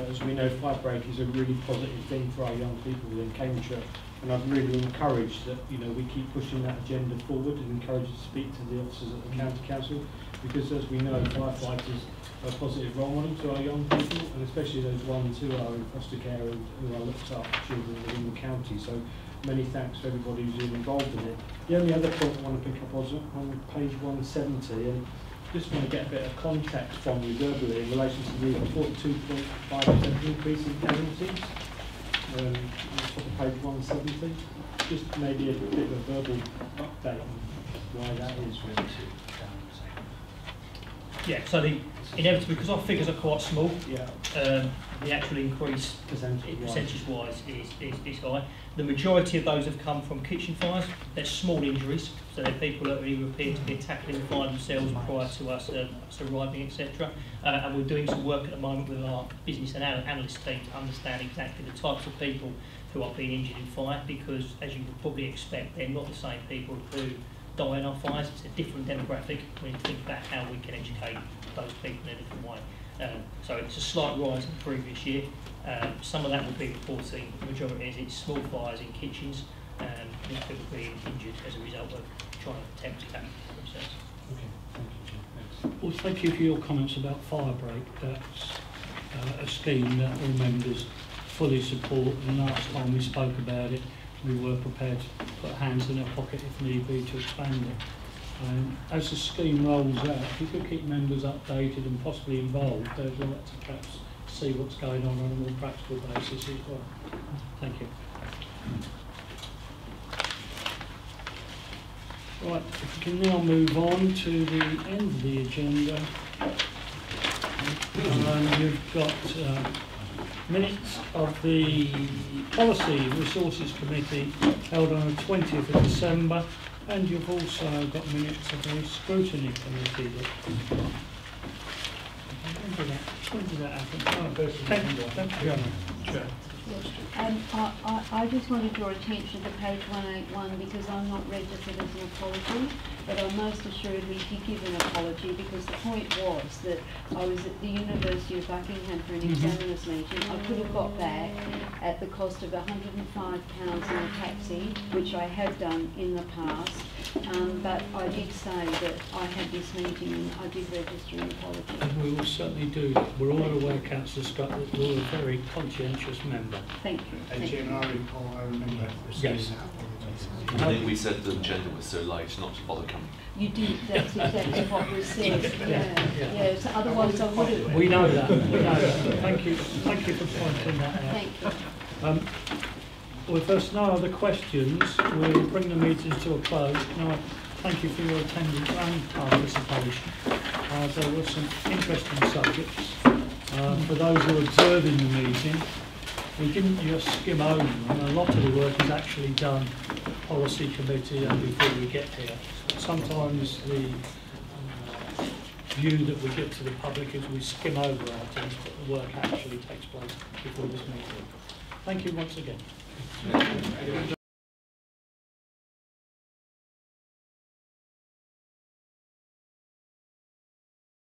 As we know, fire break is a really positive thing for our young people within Cambridgeshire. And I've really encouraged that we keep pushing that agenda forward, and encouraged to speak to the officers at the county council, because as we know, firefighters are a positive role model to our young people, and especially those ones who are in foster care and who are looked after children within the county. So many thanks to everybody who's been involved in it. The only other point I want to pick up was on page 170, and just want to get a bit of context from you verbally in relation to the 42.5% increase in casualties. Top of page 170, just maybe a bit of a verbal update on why that is. Yeah, so inevitably, because our figures are quite small, the actual increase percentage-wise is high. The majority of those have come from kitchen fires. They're small injuries, so they're people that really appear to be tackling the fire themselves prior to us arriving, etc. And we're doing some work at the moment with our business and analyst team to understand exactly the types of people who are being injured in fire, because, as you would probably expect, they're not the same people who die in our fires. It's a different demographic when you think about how we can educate those people in a different way. So it's a slight rise in the previous year. Some of that will be reporting, the majority is it's small fires in kitchens, people being injured as a result of trying to attempt to tackle themselves. Okay, thank you. Thanks. Well, thank you for your comments about fire break. That's a scheme that all members fully support, and last time we spoke about it, we were prepared to put hands in our pocket if need be to expand it. As the scheme rolls out, if you could keep members updated and possibly involved, they'd like to perhaps see what's going on a more practical basis as well. Thank you. Right, if we can now move on to the end of the agenda. You've got minutes of the Policy Resources Committee held on the 20th of December, and you've also got minutes of the Scrutiny Committee. When did that happen? I just want to draw attention to page 181 because I'm not registered as an apology, but I'm most assuredly did give an apology, because the point was that I was at the University of Buckingham for an examiners meeting. I could have got back at the cost of £105 in a taxi, which I have done in the past, But I did say that I had this meeting and I did register an apology. And we will certainly do that. We're all aware, Councillor Scott, that you're a very conscientious member. Thank you. And Chairman, I remember receiving Yes. that apology. I think we said the agenda was so light not to bother coming. You did, that's exactly what was said. Yeah. So otherwise I would have. We know that. We know that. Thank you for pointing that out. Thank you. Well, if there's no other questions, we'll bring the meeting to a close. Now, thank you for your attendance and participation. There were some interesting subjects. For those who are observing the meeting, we didn't just skim over them. A lot of the work is actually done policy committee and before we get here. Sometimes the view that we give to the public is we skim over our things, but the work actually takes place before this meeting. Thank you once again.